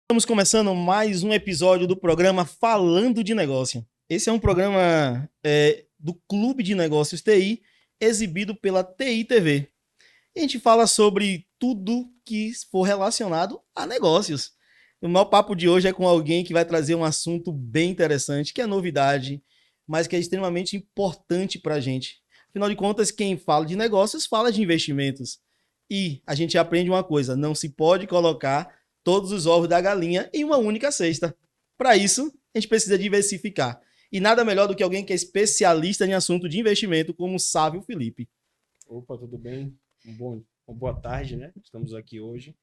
Estamos começando mais um episódio do programa Falando de Negócio. Esse é um programa do Clube de Negócios TI, exibido pela TI TV. E a gente fala sobre tudo que for relacionado a negócios. O meu papo de hoje é com alguém que vai trazer um assunto bem interessante, que é novidade, mas que é extremamente importante para a gente. Afinal de contas, quem fala de negócios fala de investimentos. E a gente aprende uma coisa: não se pode colocar todos os ovos da galinha em uma única cesta. Para isso, a gente precisa diversificar. E nada melhor do que alguém que é especialista em assunto de investimento, como o Sávio Felipe. Opa, tudo bem? Uma boa tarde, né? Estamos aqui hoje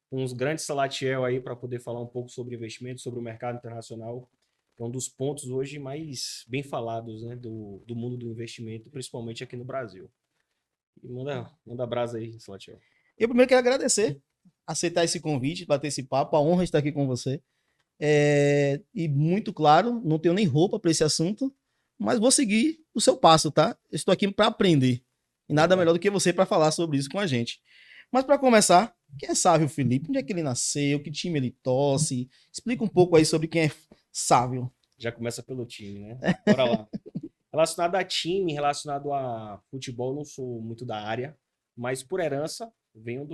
com uns grandes Salatiel aí para poder falar um pouco sobre investimento, sobre o mercado internacional, que é um dos pontos hoje mais bem falados, né, do mundo do investimento, principalmente aqui no Brasil. E manda brasa aí, Salatiel. Eu primeiro quero agradecer, aceitar esse convite, bater esse papo, a honra de estar aqui com você. E muito claro, não tenho nem roupa para esse assunto, mas vou seguir o seu passo, tá? Eu estou aqui para aprender. E nada Opa. melhor do que você para falar sobre isso com a gente. Mas para começar, quem é Sávio Felipe? Onde é que ele nasceu? Que time ele torce? Explica um pouco aí sobre quem é Sávio. Já começa pelo time, né? Bora lá. Relacionado a time, relacionado a futebol, não sou muito da área, mas por herança, venho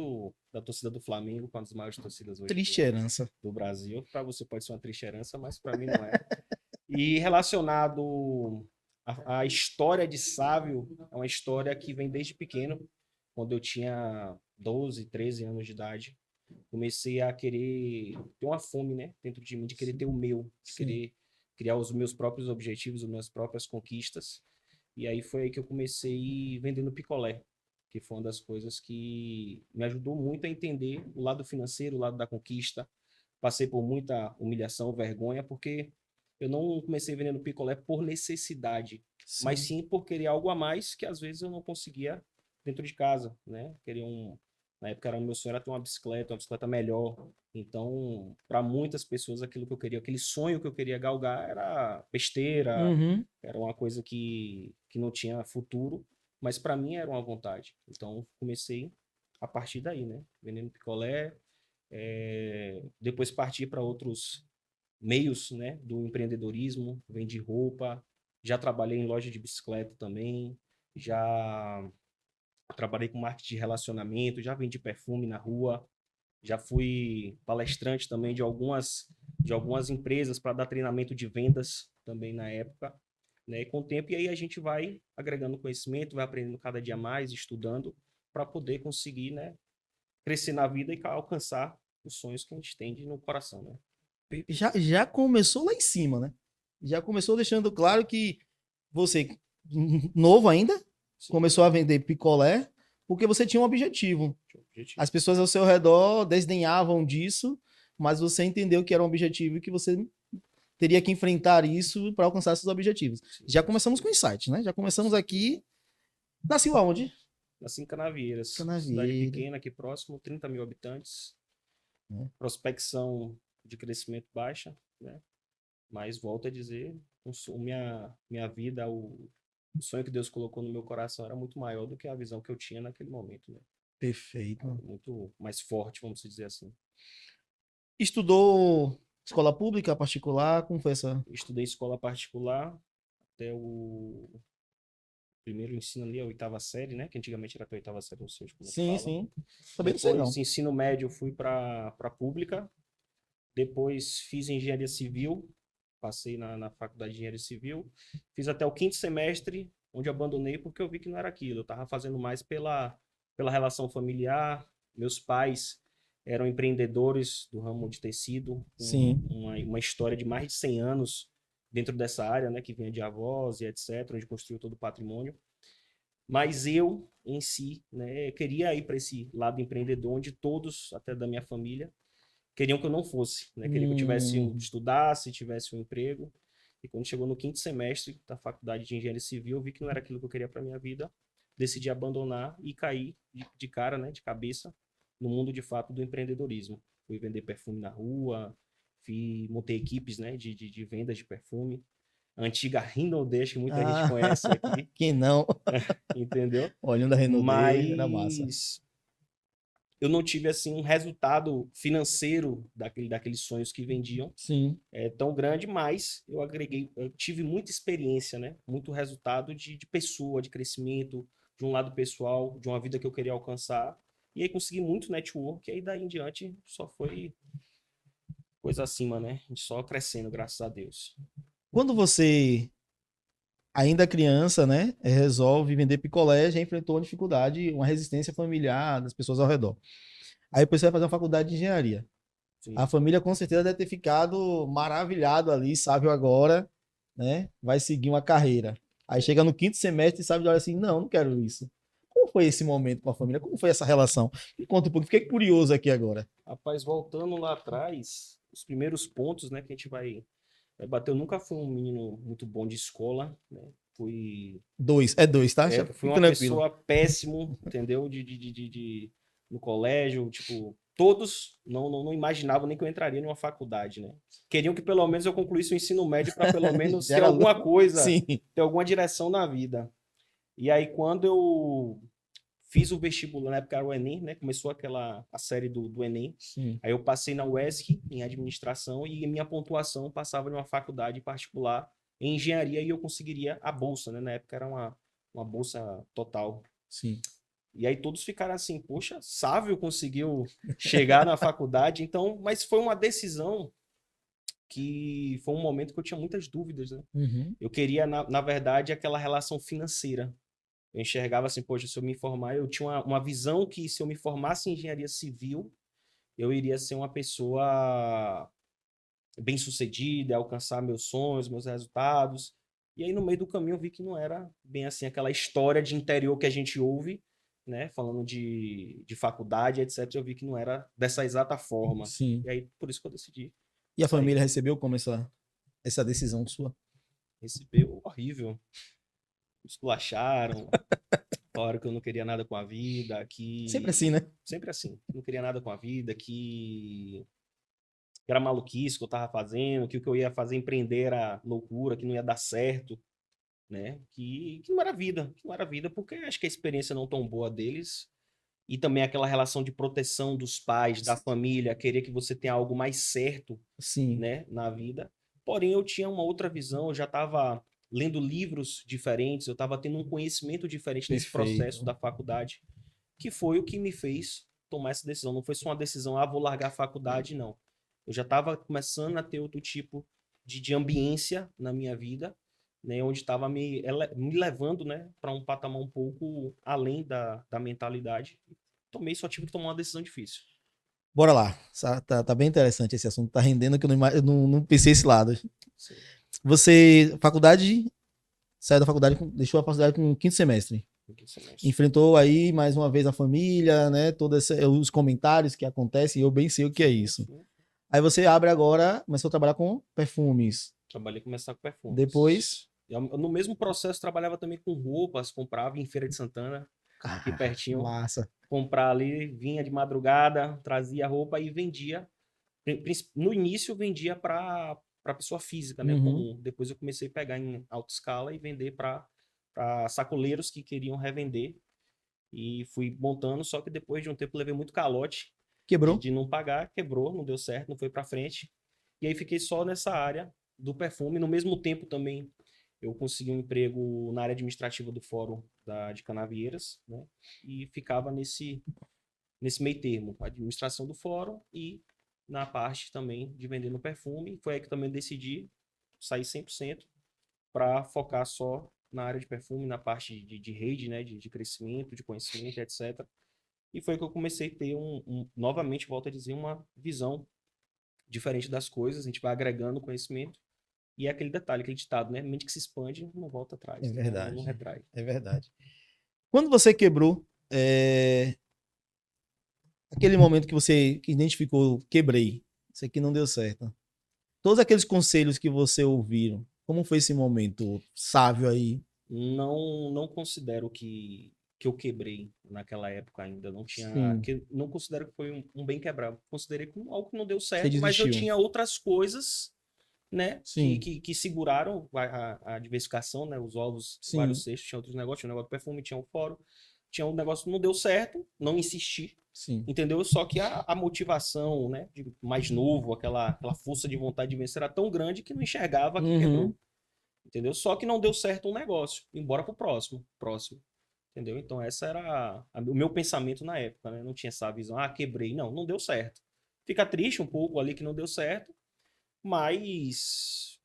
da torcida do Flamengo, uma das maiores torcidas hoje Triste herança. do Brasil. Para você pode ser uma triste herança, mas para mim não é. E relacionado à história de Sávio, é uma história que vem desde pequeno, quando eu tinha 12, 13 anos de idade. Comecei a querer ter uma fome, né, dentro de mim, de querer ter o meu, de Sim. querer criar os meus próprios objetivos, as minhas próprias conquistas. E aí foi aí que eu comecei vendendo picolé, que foi uma das coisas que me ajudou muito a entender o lado financeiro, o lado da conquista. Passei por muita humilhação, vergonha, porque eu não comecei vendendo picolé por necessidade, mas Sim. sim por querer algo a mais que às vezes eu não conseguia dentro de casa, né? Queria na época era meu sonho era ter uma bicicleta melhor. Então, para muitas pessoas aquilo que eu queria, aquele sonho que eu queria galgar era besteira, Uhum. era uma coisa que não tinha futuro, mas para mim era uma vontade. Então, comecei a partir daí, né? Vendendo picolé, depois parti para outros meios, né, do empreendedorismo, vendi roupa, já trabalhei em loja de bicicleta também, já trabalhei com marketing de relacionamento, já vendi perfume na rua, já fui palestrante também de algumas empresas para dar treinamento de vendas também na época, né? E com o tempo e aí a gente vai agregando conhecimento, vai aprendendo cada dia mais, estudando para poder conseguir, né, crescer na vida e alcançar os sonhos que a gente tem no coração, né? Já começou lá em cima, né? Já começou deixando claro que você, novo ainda, Sim, começou a vender picolé porque você tinha um objetivo. tinha um objetivo. As pessoas ao seu redor desdenhavam disso, mas você entendeu que era um objetivo e que você teria que enfrentar isso para alcançar seus objetivos. Sim, Já sim. começamos com insight, né? Já começamos aqui. Nasceu aonde? Nasci em Canavieiras, cidade Canavieira. pequena aqui próximo, 30 mil habitantes, Né? prospecção de crescimento baixa, né? Mas volto a dizer, minha vida, o sonho que Deus colocou no meu coração era muito maior do que a visão que eu tinha naquele momento, né? Perfeito. Muito mais forte, vamos dizer assim. Estudou escola pública, particular? Como foi essa? Estudei escola particular até o primeiro ensino ali, a oitava série, né? Que antigamente era até a oitava série, não sei como é que Sim, fala. sim. Também não sei Depois, não. ensino médio, fui para pública. Depois fiz engenharia civil, passei na faculdade de engenharia civil. Fiz até o quinto semestre, onde abandonei porque eu vi que não era aquilo. Eu estava fazendo mais pela relação familiar. Meus pais eram empreendedores do ramo de tecido, com Sim. uma história de mais de 100 anos dentro dessa área, né, que vinha de avós e etc., onde construiu todo o patrimônio. Mas eu, em si, né, queria ir para esse lado empreendedor, onde todos, até da minha família, queriam que eu não fosse, né? Queriam que eu Hum, estudasse, tivesse um emprego. E quando chegou no quinto semestre da faculdade de engenharia civil, eu vi que não era aquilo que eu queria para minha vida. Decidi abandonar e cair de cara, né, de cabeça, no mundo de fato do empreendedorismo. Fui vender perfume na rua, montei equipes, né, de vendas de perfume. A antiga Rinodê, que muita gente ah, conhece aqui, quem não? entendeu? Olhando a Renaudet, era massa. Mas eu não tive assim um resultado financeiro daqueles sonhos que vendiam Sim. tão grande, mas eu tive muita experiência, né? Muito resultado de pessoa, de crescimento, de um lado pessoal, de uma vida que eu queria alcançar. E aí consegui muito network, e aí daí em diante só foi coisa acima, né? A gente só crescendo, graças a Deus. Quando você, ainda criança, né, resolve vender picolé, já enfrentou uma dificuldade, uma resistência familiar das pessoas ao redor. Aí depois você vai fazer uma faculdade de engenharia. A Sim. família com certeza deve ter ficado maravilhado ali, sabe agora, né? Vai seguir uma carreira. Aí chega no quinto semestre e sabe, olha assim, não, não quero isso. Como foi esse momento com a família? Como foi essa relação? Me conta um pouco, fiquei curioso aqui agora. Rapaz, voltando lá atrás, os primeiros pontos, né, que a gente vai bater. Eu nunca fui um menino muito bom de escola, né? Dois, tá? Fui Fique uma tranquilo. pessoa péssimo, entendeu? No colégio, tipo, todos não imaginavam nem que eu entraria numa faculdade, né? Queriam que pelo menos eu concluísse o ensino médio para pelo menos Já ter era alguma coisa, sim. ter alguma direção na vida. E aí, quando eu fiz o vestibular, na época era o Enem, né? Começou a série do Enem. Sim. Aí eu passei na UESC, em administração, e minha pontuação passava em uma faculdade particular em engenharia e eu conseguiria a bolsa, né? Na época era uma bolsa total. Sim. E aí todos ficaram assim, poxa, Sávio conseguiu chegar na faculdade, então, mas foi uma decisão que foi um momento que eu tinha muitas dúvidas, né? Uhum. Eu queria, na verdade, aquela relação financeira. Eu enxergava assim, poxa, se eu me formar, eu tinha uma visão que se eu me formasse em engenharia civil, eu iria ser uma pessoa bem-sucedida, alcançar meus sonhos, meus resultados. E aí no meio do caminho eu vi que não era bem assim aquela história de interior que a gente ouve, né, falando de faculdade, etc. Eu vi que não era dessa exata forma. Sim. E aí por isso que eu decidi E a sair. família recebeu como essa decisão sua? Recebeu horrível, me esculacharam, falaram que eu não queria nada com a vida, Sempre assim, que né? sempre assim, não queria nada com a vida, que era maluquice que eu tava fazendo, que o que eu ia fazer empreender era loucura, que não ia dar certo, né? Que não era vida, que não era vida, porque acho que a experiência não tão boa deles e também aquela relação de proteção dos pais, da família, querer que você tenha algo mais certo, Sim. né, na vida. Porém, eu tinha uma outra visão, eu já estava lendo livros diferentes, eu estava tendo um conhecimento diferente nesse processo Perfeito. da faculdade, que foi o que me fez tomar essa decisão. Não foi só uma decisão, vou largar a faculdade, não. Eu já estava começando a ter outro tipo de ambiência na minha vida, né, onde estava me levando, né, para um patamar um pouco além da mentalidade. Só tive que tomar uma decisão difícil. Bora lá. Tá bem interessante esse assunto. Tá rendendo que eu não pensei esse lado. Sim, Você, faculdade, saiu da faculdade, deixou a faculdade com o quinto semestre. no quinto semestre. Enfrentou aí mais uma vez a família, né? Todos os comentários que acontecem, e eu bem sei o que é isso. Sim. Aí você abre agora, começou a trabalhar com perfumes. Trabalhei com começar com Depois. perfumes. No mesmo processo, trabalhava também com roupas, comprava em Feira de Santana, aqui pertinho. Massa. Comprar ali, vinha de madrugada, trazia roupa e vendia. No início, vendia para pessoa física, né? Uhum. Comum. Depois eu comecei a pegar em alta escala e vender para sacoleiros que queriam revender. E fui montando, só que depois de um tempo levei muito calote Quebrou? de não pagar, quebrou, não deu certo, não foi para frente. E aí fiquei só nessa área do perfume. No mesmo tempo também eu consegui um emprego na área administrativa do Fórum de Canavieiras, né? E ficava nesse meio termo, a administração do fórum e na parte também de vender no perfume. Foi aí que também decidi sair 100% para focar só na área de perfume, na parte de rede, né, de crescimento, de conhecimento, etc. E foi que eu comecei a ter novamente, volto a dizer, uma visão diferente das coisas. A gente vai agregando conhecimento e é aquele detalhe, aquele ditado, né? Mente que se expande não volta É atrás, não verdade. retrai. É verdade. Quando você quebrou, aquele momento que você identificou, quebrei, isso aqui não deu certo. Todos aqueles conselhos que você ouviram, como foi esse momento sábio aí? Não considero que eu quebrei naquela época ainda. Não tinha. Sim, Não considero que foi um bem quebrado. Considerei como algo que não deu você certo, mas eu desistiu. tinha outras coisas, né? Sim, Que seguraram a diversificação, né? Os ovos, vários sim, cestos, tinha outros negócios, tinha o negócio do perfume, tinha o fórum, tinha um negócio que não deu certo, não insisti. Sim. entendeu? Só que a motivação, né, de mais novo, aquela força de vontade de vencer era tão grande que não enxergava que Uhum. quebrou, entendeu? Só que não deu certo um negócio, embora pro próximo, entendeu? Então essa era o meu pensamento na época, né? Não tinha essa visão, quebrei, não deu certo. Fica triste um pouco ali que não deu certo, mas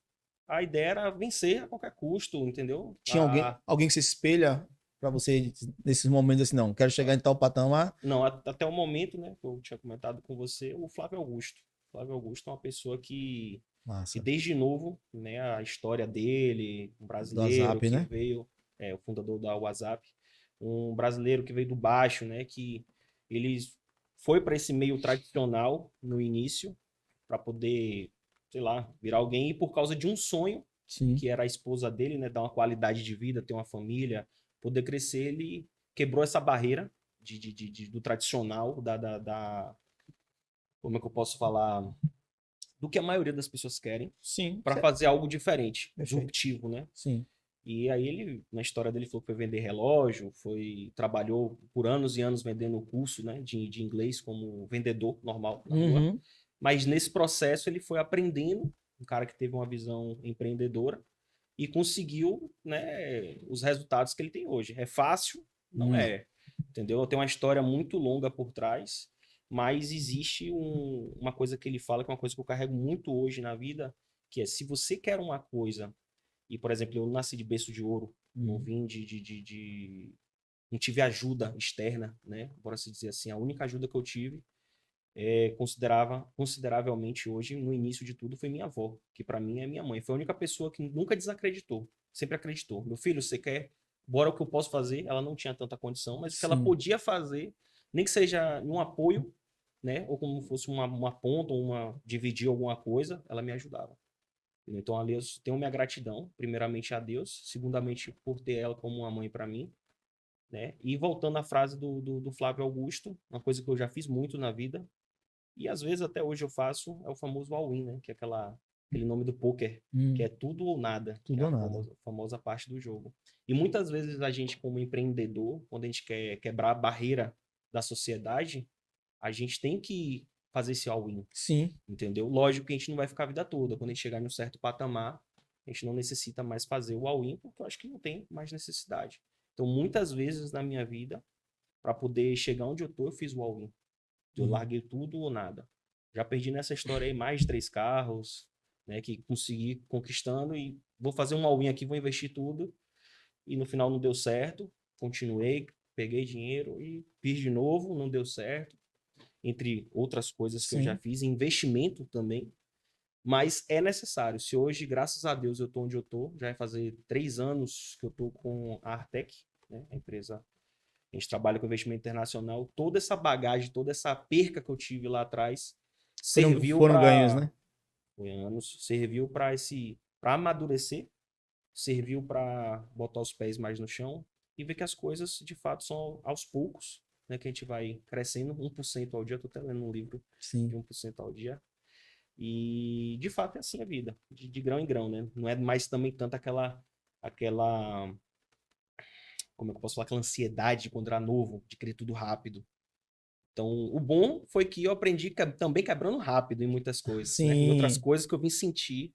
a ideia era vencer a qualquer custo, entendeu? Tinha alguém que se espelha pra você nesses momentos assim, não, quero chegar em tal patamar. Não, até o momento, né, que eu tinha comentado com você, o Flávio Augusto. O Flávio Augusto é uma pessoa que Massa. desde novo, né, a história dele, um Do brasileiro WhatsApp, que né? veio, o fundador da WhatsApp, um brasileiro que veio do baixo, né, que ele foi para esse meio tradicional no início, para poder, sei lá, virar alguém, e por causa de um sonho, Sim. que era a esposa dele, né, dar uma qualidade de vida, ter uma família, poder crescer, ele quebrou essa barreira do tradicional, como é que eu posso falar, do que a maioria das pessoas querem, Sim. para fazer algo diferente, Perfeito. disruptivo, né? Sim. E aí ele, na história dele, falou que foi vender relógio, trabalhou por anos e anos vendendo curso, né, de inglês como vendedor normal na rua. Uhum. Mas nesse processo ele foi aprendendo, um cara que teve uma visão empreendedora e conseguiu, né, os resultados que ele tem hoje. É fácil? Não Não. é. Entendeu? Tem uma história muito longa por trás, mas existe uma coisa que ele fala, que é uma coisa que eu carrego muito hoje na vida, que é se você quer uma coisa, e por exemplo, eu nasci de berço de ouro, não Uhum. vim não tive ajuda externa, né? Bora se dizer assim, a única ajuda que eu tive consideravelmente hoje, no início de tudo, foi minha avó, que para mim é minha mãe. Foi a única pessoa que nunca desacreditou, sempre acreditou. Meu filho, você quer? Bora o que eu posso fazer? Ela não tinha tanta condição, mas o que ela Sim. podia fazer, nem que seja um apoio, né? Ou como fosse uma ponta, dividir alguma coisa, ela me ajudava. Então ali eu tenho minha gratidão, primeiramente a Deus, segundamente por ter ela como uma mãe para mim, né? E voltando à frase do Flávio Augusto, uma coisa que eu já fiz muito na vida, e às vezes até hoje eu faço, é o famoso all-in, né? Que é aquele nome do poker, que é Hum. tudo ou nada, que Tudo é ou a nada. famosa parte do jogo. E muitas vezes a gente, como empreendedor, quando a gente quer quebrar a barreira da sociedade, a gente tem que fazer esse all-in, Sim. entendeu? Lógico que a gente não vai ficar a vida toda. Quando a gente chegar em um certo patamar, a gente não necessita mais fazer o all-in, porque eu acho que não tem mais necessidade. Então, muitas vezes na minha vida, para poder chegar onde eu tô, eu fiz o all-in. Eu Uhum. larguei tudo ou nada. Já perdi nessa história aí mais de 3 carros, né? Que consegui conquistando e vou fazer um all-in aqui, vou investir tudo. E no final não deu certo. Continuei, peguei dinheiro e fiz de novo, não deu certo. Entre outras coisas que eu já Sim. fiz, investimento também. Mas é necessário. Se hoje, graças a Deus, eu estou onde eu estou, já vai fazer 3 anos que eu estou com a Artec, né? A empresa, a gente trabalha com investimento internacional. Toda essa bagagem, toda essa perca que eu tive lá atrás serviu Foram ganhos, para né? anos, serviu para amadurecer, serviu para botar os pés mais no chão e ver que as coisas de fato são aos poucos, né, que a gente vai crescendo 1% ao dia. Estou até lendo um livro de Sim. 1% ao dia. E de fato é assim a vida, de grão em grão, né? Não é mais também tanto aquela, como é que eu posso falar, aquela ansiedade de quando era novo, de querer tudo rápido. Então, o bom foi que eu aprendi também quebrando rápido em muitas coisas, né? Em outras Sim. coisas que eu vim sentir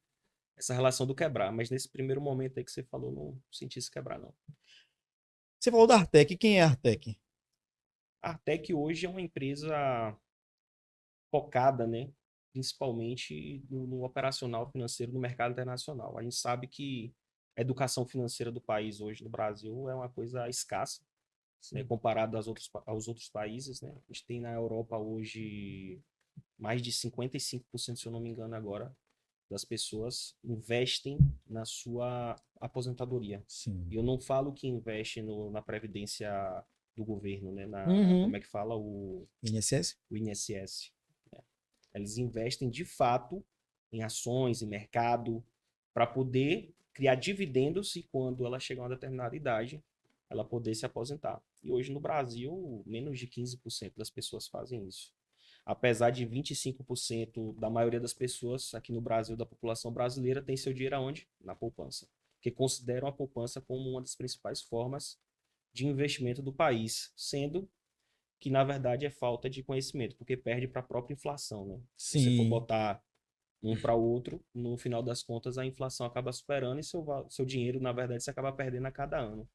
essa relação do quebrar, mas nesse primeiro momento aí que você falou, não senti esse quebrar, não. Você falou da Artec. Quem é a Artec? A Artec hoje é uma empresa focada, né? Principalmente no operacional financeiro no mercado internacional. A gente sabe que a educação financeira do país hoje no Brasil é uma coisa escassa, né, Sim. comparado aos outros países, né? A gente tem na Europa hoje mais de 55%, se eu não me engano agora, das pessoas investem na sua aposentadoria. E Sim. eu não falo que investe na previdência do governo, né? Uhum. Como é que fala? INSS? O INSS. Né? Eles investem de fato em ações, em mercado, para poder criar dividendos e quando ela chegar a uma determinada idade, ela poder se aposentar. E hoje no Brasil, menos de 15% das pessoas fazem isso. Apesar de 25% da maioria das pessoas aqui no Brasil, da população brasileira, tem seu dinheiro aonde? Na poupança. Que consideram a poupança como uma das principais formas de investimento do país, sendo que na verdade é falta de conhecimento, porque perde para a própria inflação, né? Se você for Sim. botar um para o outro, no final das contas a inflação acaba superando e seu dinheiro, na verdade, você acaba perdendo a cada ano.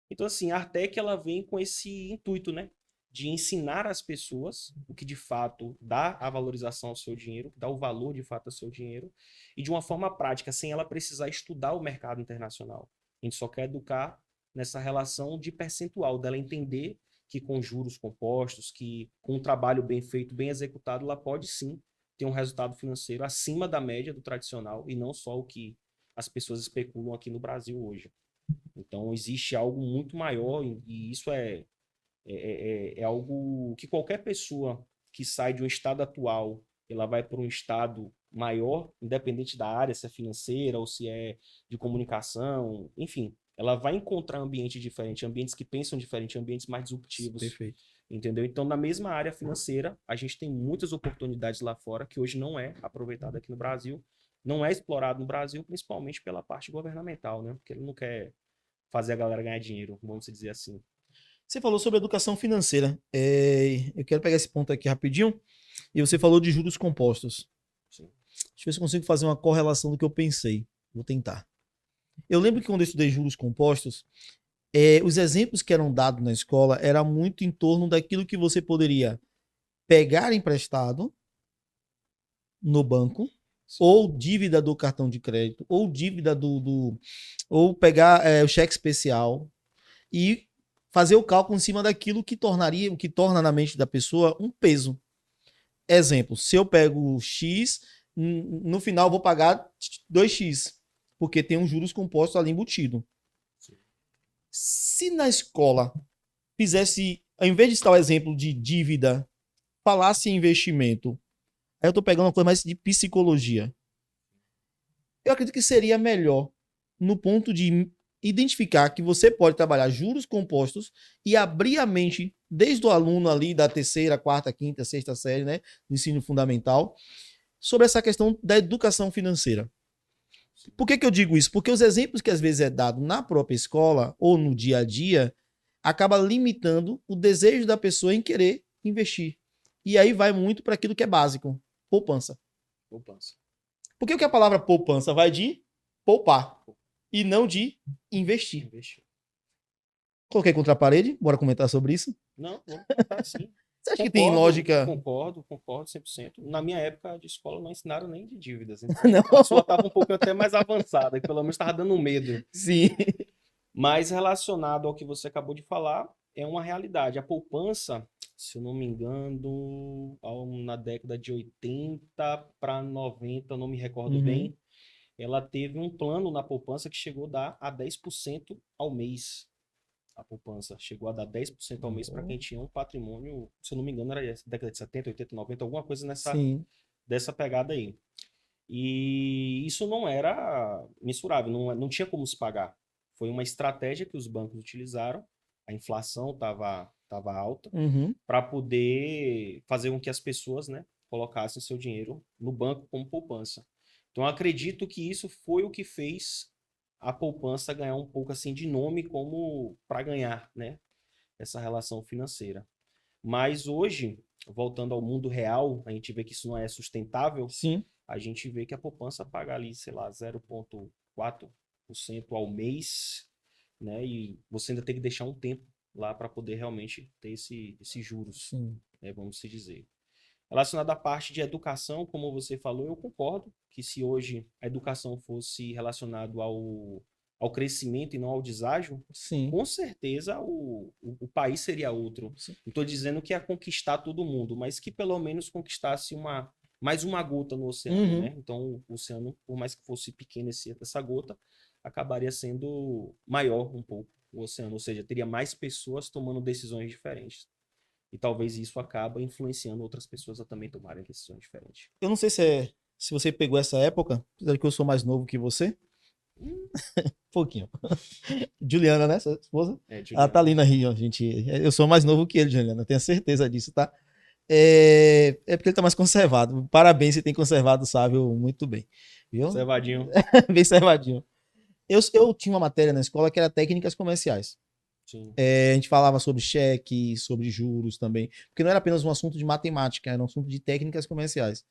Então, assim, a Artec ela vem com esse intuito, né? De ensinar as pessoas o que de fato dá a valorização ao seu dinheiro, dá o valor de fato ao seu dinheiro, e de uma forma prática, sem ela precisar estudar o mercado internacional. A gente só quer educar nessa relação de percentual, dela entender que com juros compostos, que com um trabalho bem feito, bem executado, ela pode sim ter um resultado financeiro acima da média do tradicional e não só o que as pessoas especulam aqui no Brasil hoje. Então, existe algo muito maior e isso é algo que qualquer pessoa que sai de um estado atual, ela vai para um estado maior, independente da área, se é financeira ou se é de comunicação, enfim, ela vai encontrar ambientes diferentes, ambientes que pensam diferente, ambientes mais disruptivos. Perfeito. Entendeu? Então, na mesma área financeira, a gente tem muitas oportunidades lá fora que hoje não é aproveitada aqui no Brasil, não é explorado no Brasil, principalmente pela parte governamental, né? Porque ele não quer fazer a galera ganhar dinheiro, vamos dizer assim. Você falou sobre educação financeira. Eu quero pegar esse ponto aqui rapidinho. E você falou de juros compostos. Sim. Deixa eu ver se eu consigo fazer uma correlação do que eu pensei. Vou tentar. Eu lembro que quando eu estudei juros compostos, os exemplos que eram dados na escola era muito em torno daquilo que você poderia pegar emprestado no banco, Sim. ou dívida do cartão de crédito, ou dívida ou pegar o cheque especial e fazer o cálculo em cima daquilo que tornaria, o que torna na mente da pessoa um peso. Exemplo, se eu pego X, no final eu vou pagar 2X, porque tem um juros compostos ali embutido. Sim. Se na escola fizesse, ao invés de citar o exemplo de dívida, falasse em investimento, aí eu tô pegando uma coisa mais de psicologia. Eu acredito que seria melhor no ponto de identificar que você pode trabalhar juros compostos e abrir a mente desde o aluno ali da terceira, quarta, quinta, sexta série, né, do ensino fundamental, sobre essa questão da educação financeira. Por que eu digo isso? Porque os exemplos que às vezes é dado na própria escola ou no dia a dia acaba limitando o desejo da pessoa em querer investir. E aí vai muito para aquilo que é básico, poupança. Poupança. Por que a palavra poupança vai de poupar e não de investir? Investir. Coloquei contra a parede, bora comentar sobre isso. Não, vamos contar sim. Você acha que tem lógica? Concordo 100%. Na minha época de escola não ensinaram nem de dívidas. Então Não. a sua estava um pouco até mais avançada, que pelo menos estava dando medo. Sim. Mas relacionado ao que você acabou de falar, é uma realidade. A poupança, se eu não me engano, na década de 80 para 90, eu não me recordo bem, ela teve um plano na poupança que chegou a dar a 10% ao mês. A poupança chegou a dar 10% ao mês para quem tinha um patrimônio, se eu não me engano, era década de 70, 80, 90, alguma coisa dessa pegada aí. E isso não era mensurável, não tinha como se pagar. Foi uma estratégia que os bancos utilizaram, a inflação estava alta, para poder fazer com que as pessoas, né, colocassem seu dinheiro no banco como poupança. Então, eu acredito que isso foi o que fez a poupança ganhar um pouco assim de nome como para ganhar, né, essa relação financeira. Mas hoje, voltando ao mundo real, a gente vê que isso não é sustentável. Sim. A gente vê que a poupança paga ali, sei lá, 0,4% ao mês, né? E você ainda tem que deixar um tempo lá para poder realmente ter esses juros, né, vamos se dizer. Relacionado à parte de educação, como você falou, eu concordo que se hoje a educação fosse relacionada ao crescimento e não ao deságio, com certeza o país seria outro. Sim. Não estou dizendo que ia conquistar todo mundo, mas que pelo menos conquistasse mais uma gota no oceano, né? Então, o oceano, por mais que fosse pequeno essa gota, acabaria sendo maior um pouco o oceano, ou seja, teria mais pessoas tomando decisões diferentes. E talvez isso acabe influenciando outras pessoas a também tomarem decisões diferentes. Eu não sei se você pegou essa época, apesar que eu sou mais novo que você. Pouquinho. Juliana, né? Sua esposa? Juliana. Ela tá ali na Rio, gente. Eu sou mais novo que ele, Juliana. Tenho certeza disso, tá? É porque ele tá mais conservado. Parabéns, você tem conservado o Sávio muito bem. Viu? Conservadinho. Bem conservadinho. Eu tinha uma matéria na escola que era técnicas comerciais. Sim. A gente falava sobre cheque, sobre juros também, porque não era apenas um assunto de matemática, era um assunto de técnicas comerciais.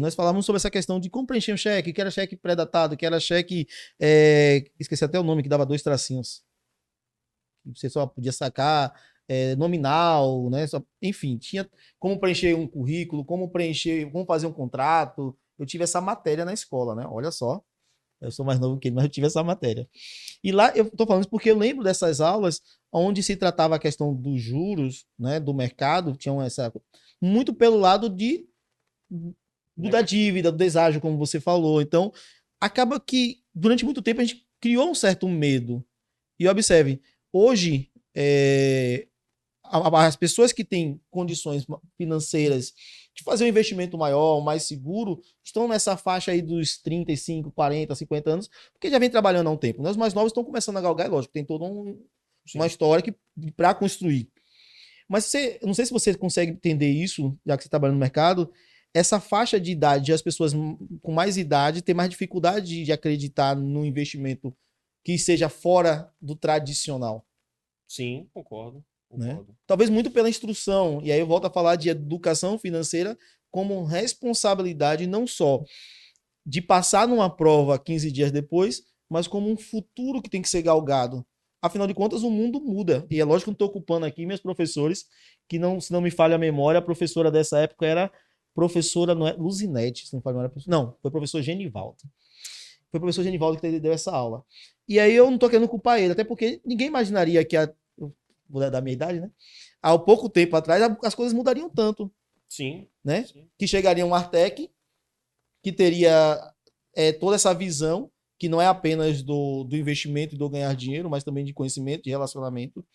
Nós falávamos sobre essa questão de como preencher um cheque, que era cheque pré-datado, que era cheque. Esqueci até o nome, que dava 2 tracinhos. Você só podia sacar nominal, né? Enfim, tinha como preencher um currículo, como preencher, como fazer um contrato. Eu tive essa matéria na escola, né? Olha só. Eu sou mais novo que ele, mas eu tive essa matéria. E lá eu estou falando isso porque eu lembro dessas aulas onde se tratava a questão dos juros, né, do mercado, tinham essa muito pelo lado da dívida, do deságio, como você falou. Então, acaba que durante muito tempo a gente criou um certo medo. E observe, hoje as pessoas que têm condições financeiras de fazer um investimento maior, mais seguro, estão nessa faixa aí dos 35, 40, 50 anos, porque já vem trabalhando há um tempo. Né? Os mais novos estão começando a galgar, lógico, tem toda uma história para construir. Mas não sei se você consegue entender isso, já que você está trabalhando no mercado, essa faixa de idade, as pessoas com mais idade têm mais dificuldade de acreditar no investimento que seja fora do tradicional. Sim, concordo. Né? Talvez muito pela instrução, e aí eu volto a falar de educação financeira como responsabilidade não só de passar numa prova 15 dias depois, mas como um futuro que tem que ser galgado. Afinal de contas, o mundo muda. E é lógico que eu não estou ocupando aqui meus professores, que não, se não me falha a memória, a professora dessa época era professora, não é Luzinete, se não me falha a memória. Não, foi professor Genivaldo. Foi o professor Genivaldo que deu essa aula. E aí eu não estou querendo culpar ele, até porque ninguém imaginaria que vou dar minha idade, né? Há pouco tempo atrás, as coisas mudariam tanto. Sim. Né? Sim. Que chegaria um Artec que teria toda essa visão, que não é apenas do investimento e do ganhar dinheiro, mas também de conhecimento, de relacionamento.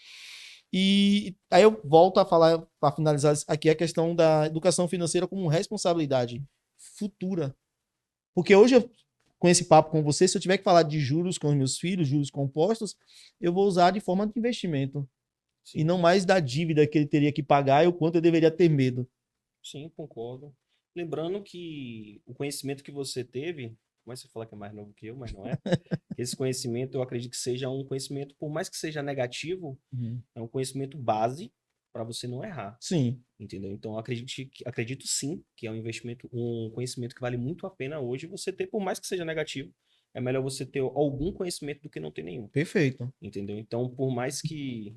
E aí eu volto a falar, para finalizar aqui, a questão da educação financeira como responsabilidade futura. Porque hoje, com esse papo com você, se eu tiver que falar de juros com os meus filhos, juros compostos, eu vou usar de forma de investimento. Sim. E não mais da dívida que ele teria que pagar e o quanto eu deveria ter medo. Sim, concordo. Lembrando que o conhecimento que você teve, mas você fala que é mais novo que eu, mas não é. Esse conhecimento, eu acredito que seja um conhecimento, por mais que seja negativo, é um conhecimento base para você não errar. Sim. Entendeu? Então, acredito sim que é um investimento, um conhecimento que vale muito a pena hoje você ter, por mais que seja negativo. É melhor você ter algum conhecimento do que não ter nenhum. Perfeito. Entendeu? Então, por mais que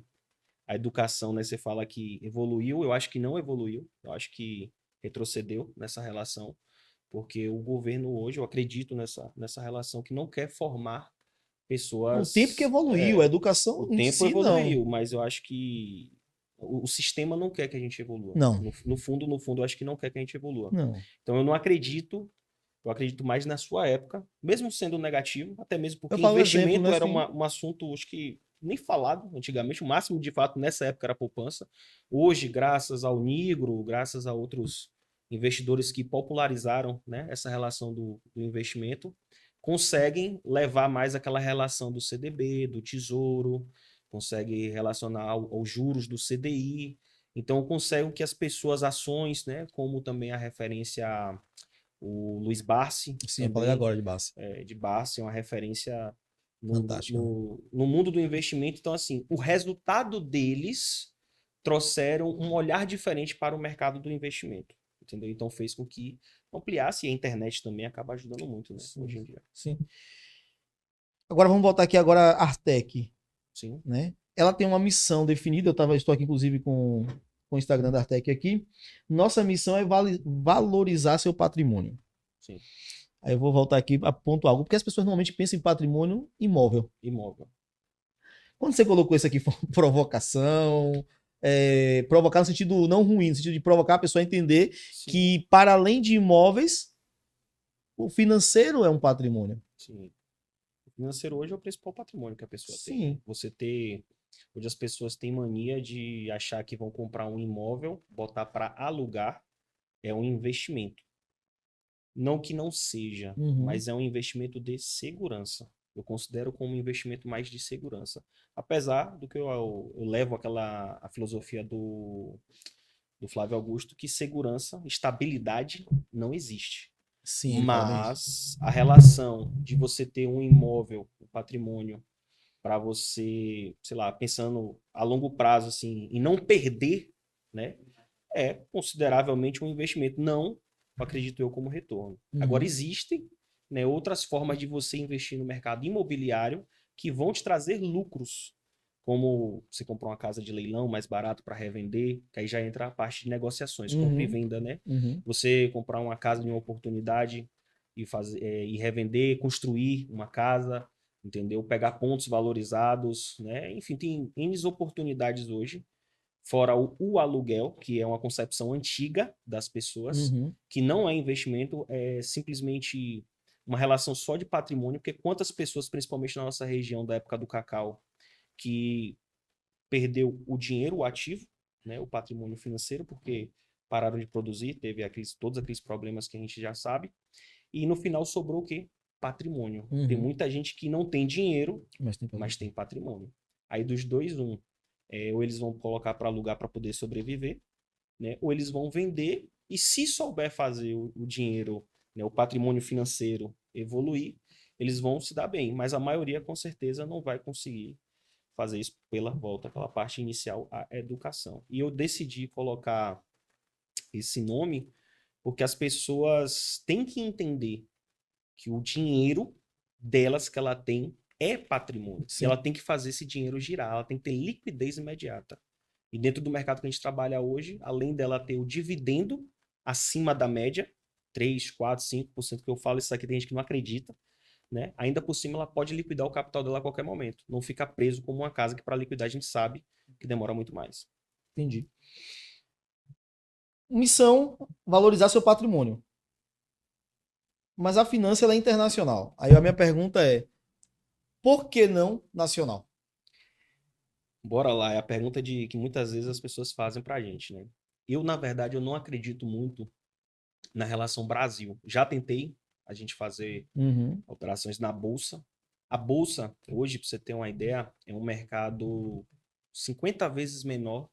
a educação, né, você fala que evoluiu, eu acho que não evoluiu, eu acho que retrocedeu nessa relação, porque o governo hoje, eu acredito nessa relação, que não quer formar pessoas... O tempo que evoluiu, a educação o em tempo si, evoluiu, não. mas eu acho que o sistema não quer que a gente evolua. Não. No fundo, eu acho que não quer que a gente evolua. Não. Então eu não acredito, eu acredito mais na sua época, mesmo sendo negativo, até mesmo porque investimento era um assunto, acho que nem falado antigamente, o máximo de fato nessa época era poupança. Hoje, graças ao Nigro, graças a outros investidores que popularizaram, né, essa relação do investimento, conseguem levar mais aquela relação do CDB, do Tesouro, consegue relacionar aos juros do CDI. Então, conseguem que as pessoas, ações, né, como também a referência o Luiz Barsi. Sim, também, falei agora de Barsi. De Barsi, é uma referência Fantástica. no mundo do investimento. Então, assim, o resultado deles trouxeram um olhar diferente para o mercado do investimento. Entendeu? Então, fez com que ampliasse, e a internet também acaba ajudando muito, né, hoje em dia. Sim. Agora vamos voltar aqui agora a Artec. Sim. Né? Ela tem uma missão definida, estou aqui inclusive com o Instagram da Artec aqui. Nossa missão é valorizar seu patrimônio. Sim. Aí eu vou voltar aqui a ponto algo, porque as pessoas normalmente pensam em patrimônio imóvel. Imóvel. Quando você colocou isso aqui, foi provocação, provocar no sentido não ruim, no sentido de provocar a pessoa a entender Sim. que, para além de imóveis, o financeiro é um patrimônio. Sim. O financeiro hoje é o principal patrimônio que a pessoa Sim. tem. Você ter... Hoje as pessoas têm mania de achar que vão comprar um imóvel, botar para alugar, é um investimento. Não que não seja, mas é um investimento de segurança. Eu considero como um investimento mais de segurança. Apesar do que eu levo a filosofia do Flávio Augusto, que segurança, estabilidade não existe. Sim, mas a relação de você ter um imóvel, um patrimônio para você, sei lá, pensando a longo prazo, assim, e não perder, né? É consideravelmente um investimento. Não, acredito eu, como retorno. Agora, Uhum. existem, né, outras formas de você investir no mercado imobiliário que vão te trazer lucros, como você comprar uma casa de leilão mais barato para revender, que aí já entra a parte de negociações, compra e Uhum. venda, né? Uhum. Você comprar uma casa de uma oportunidade e fazer e revender, construir uma casa, entendeu? Pegar pontos valorizados, né? Enfim, tem N oportunidades hoje, fora o aluguel, que é uma concepção antiga das pessoas, Uhum. que não é investimento, é simplesmente uma relação só de patrimônio, porque quantas pessoas, principalmente na nossa região da época do cacau, que perdeu o dinheiro, o ativo, né, o patrimônio financeiro, porque pararam de produzir, teve todos aqueles problemas que a gente já sabe, e no final sobrou o quê? Patrimônio. Tem Uhum. muita gente que não tem dinheiro, Mas tem mas patrimônio. tem patrimônio. Aí dos dois, ou eles vão colocar para alugar para poder sobreviver, né? Ou eles vão vender e se souber fazer o dinheiro, né, o patrimônio financeiro evoluir, eles vão se dar bem. Mas a maioria, com certeza, não vai conseguir fazer isso pela volta, pela parte inicial, a educação. E eu decidi colocar esse nome porque as pessoas têm que entender que o dinheiro delas que ela tem é patrimônio. E ela Sim. tem que fazer esse dinheiro girar, ela tem que ter liquidez imediata. E dentro do mercado que a gente trabalha hoje, além dela ter o dividendo acima da média, 3, 4, 5% que eu falo, isso aqui tem gente que não acredita, né? Ainda por cima ela pode liquidar o capital dela a qualquer momento. Não fica preso como uma casa que para liquidar a gente sabe que demora muito mais. Entendi. Missão: valorizar seu patrimônio. Mas a finança ela é internacional. Aí a minha pergunta é: por que não nacional? Bora lá, é a pergunta que muitas vezes as pessoas fazem pra gente, né? Eu, na verdade, eu não acredito muito na relação Brasil. Já tentei a gente fazer Uhum. operações na bolsa. A bolsa, hoje, para você ter uma ideia, é um mercado 50 vezes menor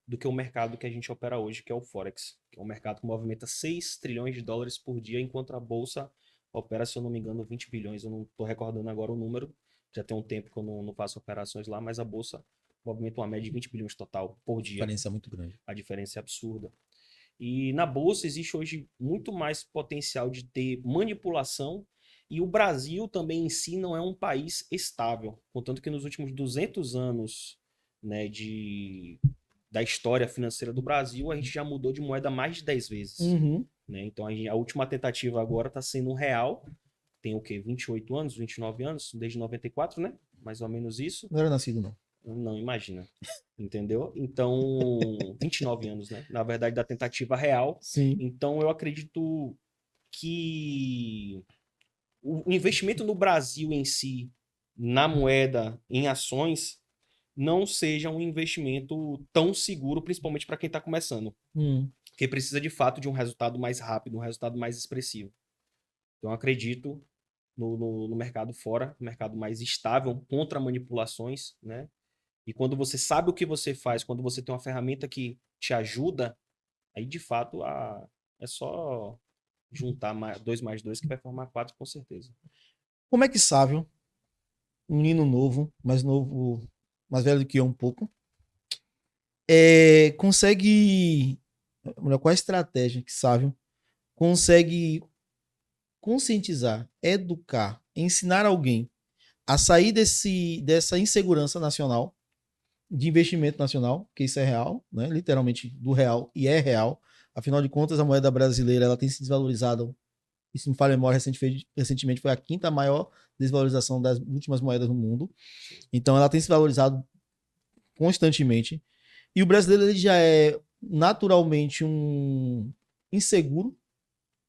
do que o mercado que a gente opera hoje, que é o Forex, que é um mercado que movimenta 6 trilhões de dólares por dia, enquanto a bolsa opera, se eu não me engano, 20 bilhões. Eu não estou recordando agora o número, já tem um tempo que eu não faço operações lá, mas a bolsa movimenta uma média de 20 bilhões total por dia. Diferença muito grande. A diferença é absurda. E na bolsa existe hoje muito mais potencial de ter manipulação, e o Brasil também em si não é um país estável. Contanto que nos últimos 200 anos, né, da história financeira do Brasil, a gente já mudou de moeda mais de 10 vezes. Uhum. Né? Então a última tentativa agora está sendo um real. Tem o quê? 28 anos, 29 anos, desde 94, né? Mais ou menos isso. Não era nascido, não. Não, imagina. Entendeu? Então, 29 anos, né? Na verdade, da tentativa real. Sim. Então, eu acredito que o investimento no Brasil em si, na moeda, em ações, não seja um investimento tão seguro, principalmente para quem está começando. Hum. Porque precisa de fato de um resultado mais rápido, um resultado mais expressivo. Então, eu acredito no mercado fora, no mercado mais estável, contra manipulações, né? E quando você sabe o que você faz, quando você tem uma ferramenta que te ajuda, aí de fato é só juntar 2 mais 2 que vai formar 4 com certeza. Como é que Sávio, um menino novo, mais velho do que eu um pouco, consegue. Qual é a estratégia que Sávio consegue conscientizar, educar, ensinar alguém a sair dessa insegurança nacional, de investimento nacional, que isso é real, né? Literalmente do real, e é real. Afinal de contas, a moeda brasileira ela tem se desvalorizado. E se me falha a memória, recentemente foi a quinta maior desvalorização das últimas moedas no mundo. Sim. Então, ela tem se valorizado constantemente. E o brasileiro ele já é naturalmente um inseguro,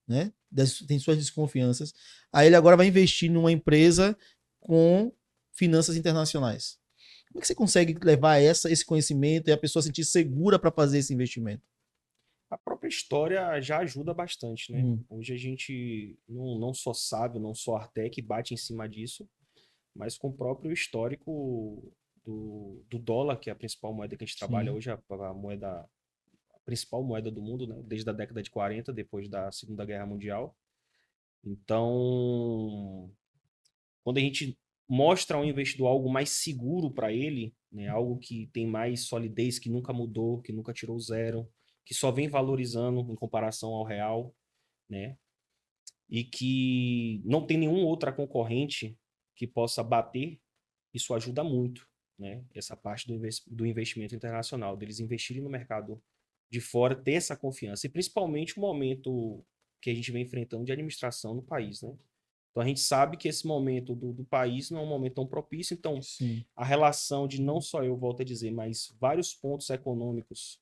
né? Tem suas desconfianças. Aí ele agora vai investir numa empresa com finanças internacionais. Como é que você consegue levar esse conhecimento e a pessoa se sentir segura para fazer esse investimento? A própria história já ajuda bastante, né? Hum. Hoje a gente não só sabe, não só Artec bate em cima disso, mas com o próprio histórico do dólar, que é a principal moeda que a gente trabalha Sim. hoje, a principal moeda do mundo, né? Desde a década de 40, depois da Segunda Guerra Mundial. Então, quando a gente mostra ao investidor algo mais seguro para ele, né? Algo que tem mais solidez, que nunca mudou, que nunca tirou zero, que só vem valorizando em comparação ao real, né? E que não tem nenhuma outra concorrente que possa bater, isso ajuda muito, né? Essa parte do investimento internacional, deles investirem no mercado de fora, ter essa confiança. E principalmente o momento que a gente vem enfrentando de administração no país, né? Então a gente sabe que esse momento do país não é um momento tão propício, então Sim. a relação de não só eu, volto a dizer, mas vários pontos econômicos,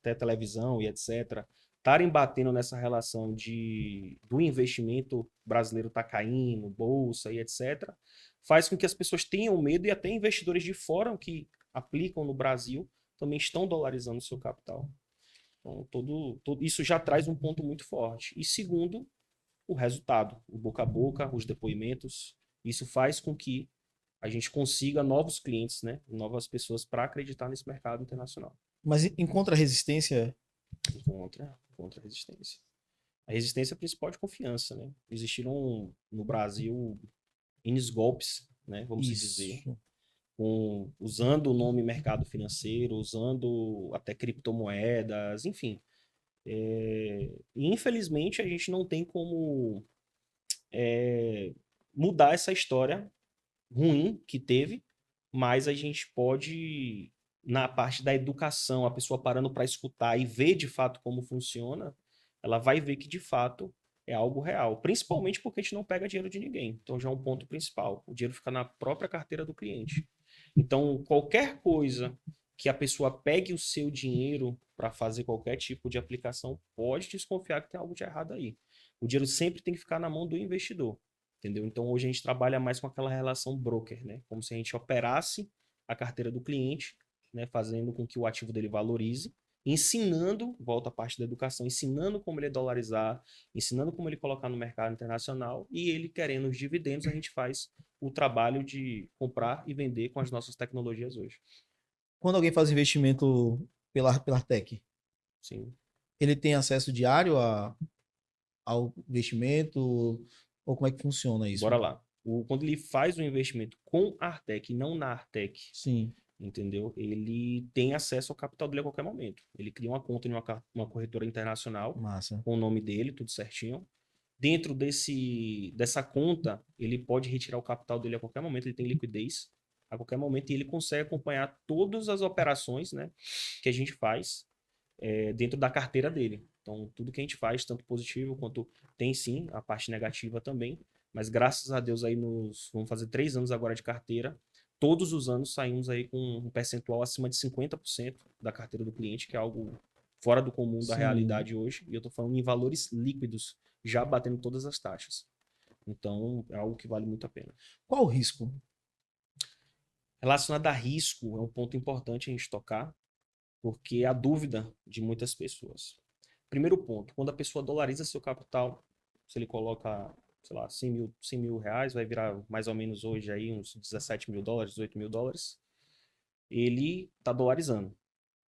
até televisão e etc., estarem batendo nessa relação do investimento brasileiro tá caindo, bolsa e etc., faz com que as pessoas tenham medo e até investidores de fora que aplicam no Brasil também estão dolarizando o seu capital. Então, isso já traz um ponto muito forte. E segundo, o resultado, o boca a boca, os depoimentos. Isso faz com que a gente consiga novos clientes, né? Novas pessoas para acreditar nesse mercado internacional. Mas encontra resistência? Contra a resistência. A resistência é a principal de confiança, né? Existiram no Brasil N golpes, né? Vamos dizer, Isso. usando o nome mercado financeiro, usando até criptomoedas, enfim. E infelizmente a gente não tem como mudar essa história ruim que teve, mas a gente pode, na parte da educação, a pessoa parando para escutar e ver de fato como funciona, ela vai ver que de fato é algo real, principalmente porque a gente não pega dinheiro de ninguém. Então já é um ponto principal. O dinheiro fica na própria carteira do cliente. Então, qualquer coisa que a pessoa pegue o seu dinheiro para fazer qualquer tipo de aplicação, pode desconfiar que tem algo de errado aí. O dinheiro sempre tem que ficar na mão do investidor. Entendeu? Então hoje a gente trabalha mais com aquela relação broker, né? Como se a gente operasse a carteira do cliente, né? Fazendo com que o ativo dele valorize, ensinando, volta à parte da educação, ensinando como ele dolarizar, ensinando como ele colocar no mercado internacional e ele querendo os dividendos, a gente faz o trabalho de comprar e vender com as nossas tecnologias hoje. Quando alguém faz investimento pela Tech, Sim. ele tem acesso diário ao investimento? Ou como é que funciona isso? Bora lá. Quando ele faz o investimento com a Artec e não na Artec, Sim. entendeu? Ele tem acesso ao capital dele a qualquer momento. Ele cria uma conta em uma corretora internacional Massa. com o nome dele, tudo certinho. Dentro dessa conta, ele pode retirar o capital dele a qualquer momento, ele tem liquidez a qualquer momento e ele consegue acompanhar todas as operações, né, que a gente faz dentro da carteira dele. Então, tudo que a gente faz, tanto positivo quanto tem sim a parte negativa também, mas graças a Deus aí vamos fazer 3 anos agora de carteira, todos os anos saímos aí com um percentual acima de 50% da carteira do cliente, que é algo fora do comum da Sim. realidade hoje, e eu estou falando em valores líquidos, já batendo todas as taxas. Então, é algo que vale muito a pena. Qual o risco? Relacionado a risco, é um ponto importante a gente tocar, porque é a dúvida de muitas pessoas. Primeiro ponto, quando a pessoa dolariza seu capital, se ele coloca, sei lá, 100 mil reais, vai virar mais ou menos hoje aí uns 17 mil dólares, 18 mil dólares, ele está dolarizando.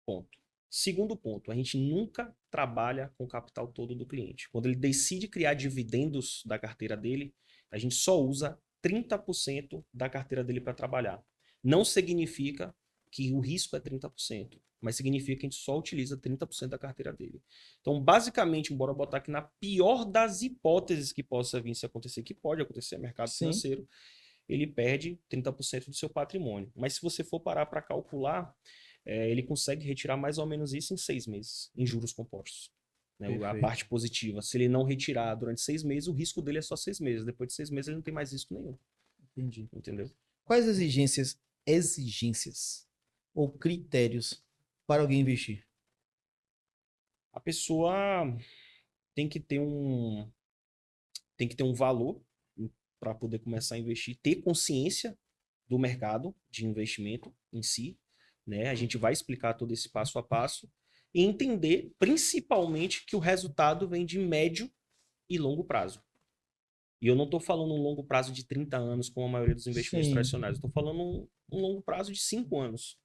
Ponto. Segundo ponto, a gente nunca trabalha com o capital todo do cliente. Quando ele decide criar dividendos da carteira dele, a gente só usa 30% da carteira dele para trabalhar. Não significa que o risco é 30%, mas significa que a gente só utiliza 30% da carteira dele. Então, basicamente, bora botar aqui na pior das hipóteses que possa vir se acontecer, que pode acontecer no mercado Sim. financeiro, ele perde 30% do seu patrimônio. Mas se você for parar para calcular, ele consegue retirar mais ou menos isso em 6 meses, em juros compostos. Né? A parte positiva, se ele não retirar durante 6 meses, o risco dele é só 6 meses. Depois de 6 meses, ele não tem mais risco nenhum. Entendi. Entendeu? Quais exigências ou critérios para alguém investir? A pessoa tem que ter um valor para poder começar a investir, ter consciência do mercado de investimento em si, né? A gente vai explicar todo esse passo a passo e entender principalmente que o resultado vem de médio e longo prazo. E eu não estou falando um longo prazo de 30 anos, como a maioria dos investimentos Sim. tradicionais. Eu estou falando um longo prazo de 5 anos,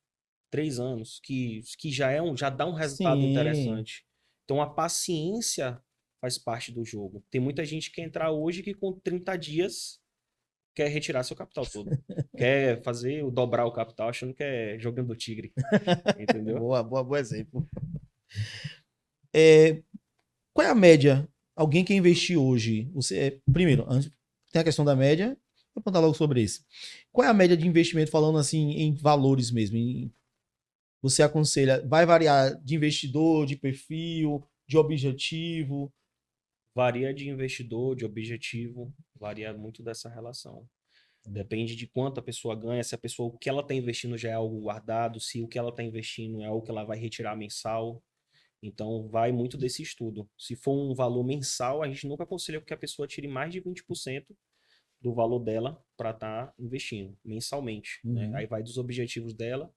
3 anos, que já dá um resultado Sim. interessante. Então a paciência faz parte do jogo. Tem muita gente que quer entrar hoje que com 30 dias quer retirar seu capital todo. Quer fazer dobrar o capital achando que é jogando do tigre. Entendeu? Boa exemplo. É, qual é a média? Alguém que investir hoje, primeiro, antes, tem a questão da média, vou contar logo sobre isso. Qual é a média de investimento, falando assim, em valores mesmo? Você aconselha, vai variar de investidor, de perfil, de objetivo? Varia de investidor, de objetivo, varia muito dessa relação. Depende de quanto a pessoa ganha, se a pessoa, o que ela está investindo já é algo guardado, se o que ela está investindo é algo que ela vai retirar mensal. Então, vai muito desse estudo. Se for um valor mensal, a gente nunca aconselha que a pessoa tire mais de 20% do valor dela para estar investindo mensalmente, né? Uhum. Aí vai dos objetivos dela.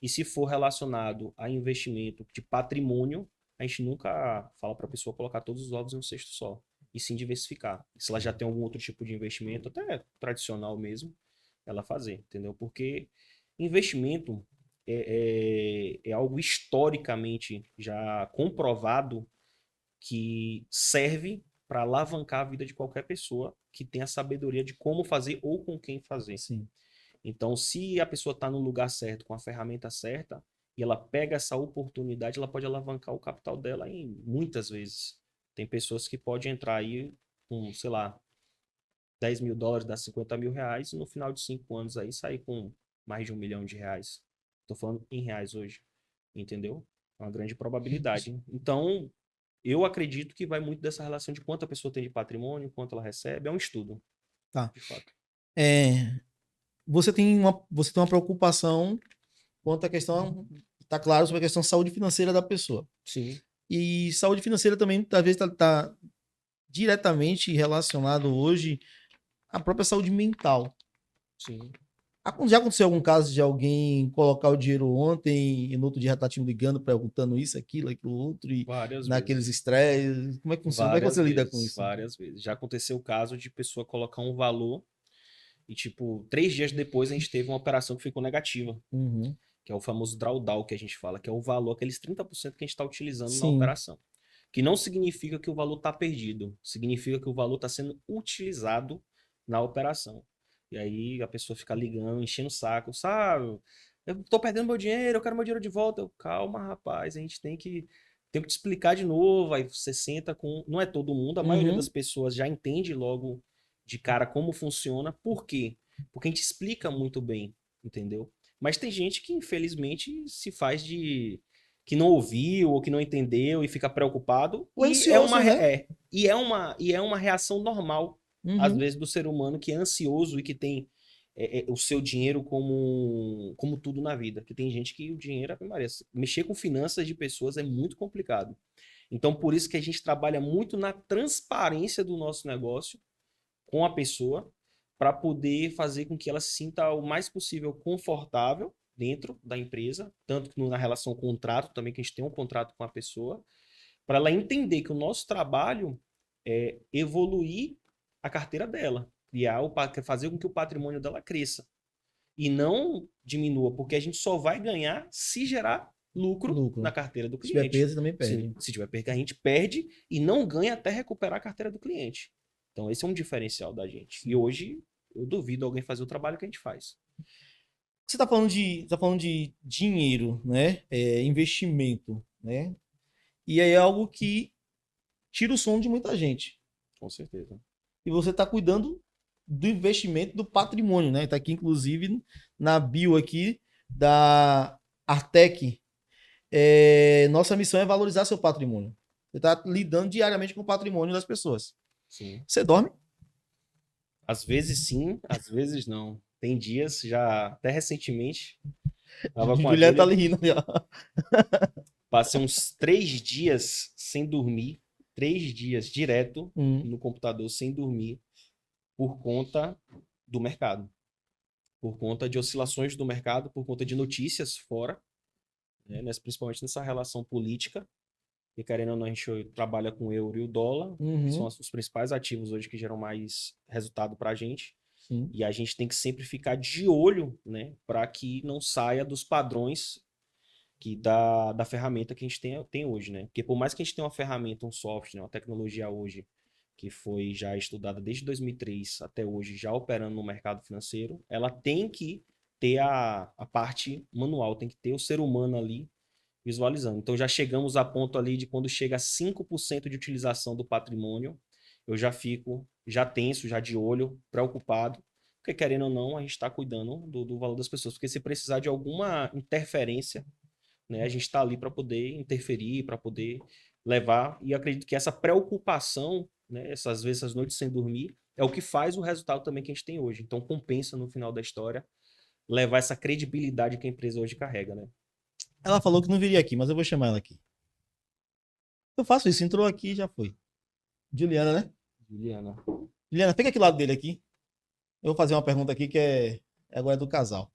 E se for relacionado a investimento de patrimônio, a gente nunca fala para a pessoa colocar todos os ovos em um cesto só, e sim diversificar. Se ela já tem algum outro tipo de investimento, até tradicional mesmo, ela fazer, entendeu? Porque investimento é algo historicamente já comprovado que serve para alavancar a vida de qualquer pessoa que tenha a sabedoria de como fazer ou com quem fazer. Sim. Então, se a pessoa está no lugar certo, com a ferramenta certa, e ela pega essa oportunidade, ela pode alavancar o capital dela em muitas vezes. Tem pessoas que podem entrar aí com, sei lá, US$ 10.000, dá R$ 50.000, e no final de 5 anos aí sair com mais de R$ 1 milhão. Estou falando em reais hoje, entendeu? É uma grande probabilidade. Então, eu acredito que vai muito dessa relação de quanto a pessoa tem de patrimônio, quanto ela recebe. É um estudo, Tá. de fato. Você tem uma preocupação quanto à questão, tá claro, sobre a questão de saúde financeira da pessoa. Sim, E saúde financeira também, talvez, tá diretamente relacionado hoje à própria saúde mental. sim. Já aconteceu algum caso de alguém colocar o dinheiro ontem e no outro dia já tá te ligando, perguntando isso, aquilo outro, e Várias naqueles vezes. estresses? Como é que funciona? Como é que Várias você lida com vezes, isso? várias vezes. Já aconteceu o caso de pessoa colocar um valor e, tipo, 3 dias depois a gente teve uma operação que ficou negativa, Uhum. que é o famoso drawdown que a gente fala, que é o valor, aqueles 30% que a gente está utilizando na Sim. operação. Que não significa que o valor está perdido, significa que o valor está sendo utilizado na operação. E aí a pessoa fica ligando, enchendo o saco, sabe? Eu tô perdendo meu dinheiro, eu quero meu dinheiro de volta. Calma, rapaz, a gente tem que te explicar de novo. Aí você senta com. Não é todo mundo, a maioria das Uhum. pessoas já entende logo de cara como funciona. Por quê? Porque a gente explica muito bem, entendeu? Mas tem gente que, infelizmente, se faz de que não ouviu ou que não entendeu e fica preocupado. O ansioso, né? E é uma reação normal, às Uhum. vezes, do ser humano que é ansioso e que tem o seu dinheiro como tudo na vida. Que tem gente que o dinheiro, Ave Maria, mexer com finanças de pessoas é muito complicado. Então, por isso que a gente trabalha muito na transparência do nosso negócio com a pessoa, para poder fazer com que ela se sinta o mais possível confortável dentro da empresa, tanto que na relação contrato também, que a gente tem um contrato com a pessoa, para ela entender que o nosso trabalho é evoluir a carteira dela, fazer com que o patrimônio dela cresça e não diminua, porque a gente só vai ganhar se gerar lucro na Lucro. carteira do Se tiver cliente. perda, também Se, perde. se tiver perda, a gente perde e não ganha até recuperar a carteira do cliente. Então, esse é um diferencial da gente. E Sim. hoje, eu duvido alguém fazer o trabalho que a gente faz. Você está falando de dinheiro, né? Investimento, né? E aí é algo que tira o sono de muita gente. Com certeza. E você está cuidando do investimento do patrimônio, né? Está aqui, inclusive, na bio aqui da Artec. Nossa missão é valorizar seu patrimônio. Você está lidando diariamente com o patrimônio das pessoas. Sim. Você dorme? Às vezes sim, às vezes não. Tem dias, já até recentemente, tava com a Juliana tá ali dele, rindo. passei uns 3 dias sem dormir, 3 dias direto Hum. no computador sem dormir, por conta do mercado, por conta de oscilações do mercado, por conta de notícias fora, né, principalmente nessa relação política, e querendo ou não, a gente trabalha com o euro e o dólar, que são Uhum. os principais ativos hoje que geram mais resultado para a gente, Sim. e a gente tem que sempre ficar de olho, né, para que não saia dos padrões da ferramenta que a gente tem hoje, né? Porque por mais que a gente tenha uma ferramenta, um software, né, uma tecnologia hoje que foi já estudada desde 2003 até hoje, já operando no mercado financeiro, ela tem que ter a parte manual, tem que ter o ser humano ali visualizando. Então já chegamos a ponto ali de quando chega a 5% de utilização do patrimônio, eu já fico já tenso, já de olho, preocupado, porque querendo ou não, a gente está cuidando do valor das pessoas, porque se precisar de alguma interferência, né, a gente está ali para poder interferir, para poder levar, e acredito que essa preocupação, né, essas vezes, essas noites sem dormir, é o que faz o resultado também que a gente tem hoje. Então compensa no final da história levar essa credibilidade que a empresa hoje carrega, né? Ela falou que não viria aqui, mas eu vou chamar ela aqui. Eu faço isso, entrou aqui e já foi. Juliana, né? Juliana. Juliana, fica aqui do lado dele aqui. Eu vou fazer uma pergunta aqui que agora é do casal.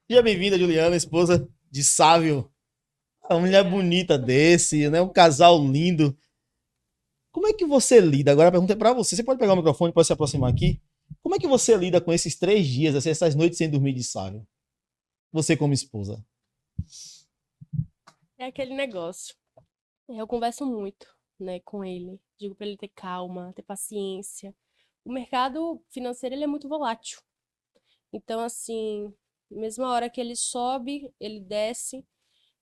Seja bem-vinda, Juliana, esposa de Sávio. Uma mulher bonita desse, né? Um casal lindo. Como é que você lida? Agora a pergunta é pra você. Você pode pegar o microfone, pode se aproximar aqui. Como é que você lida com esses 3 dias, assim, essas noites sem dormir de Sávio? Você como esposa. É aquele negócio. Eu converso muito, né, com ele. Digo para ele ter calma, ter paciência. O mercado financeiro ele é muito volátil. Então, assim, mesma hora que ele sobe, ele desce.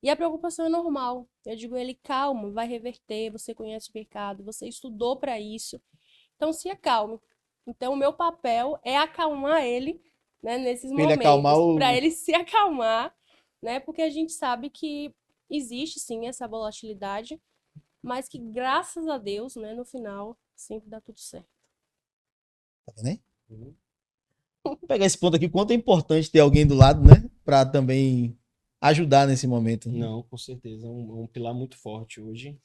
E a preocupação é normal. Eu digo a ele, calma, vai reverter, você conhece o mercado, você estudou para isso. Então, se acalme. Então, o meu papel é acalmar ele, né, nesses Pra ele acalmar momentos, para o. ele se acalmar, né? Porque a gente sabe que existe sim essa volatilidade, mas que graças a Deus, né, no final sempre dá tudo certo. Tá vendo aí? Uhum. Vou pegar esse ponto aqui, quanto é importante ter alguém do lado, né? Pra também ajudar nesse momento. Não, com certeza. É um pilar muito forte hoje.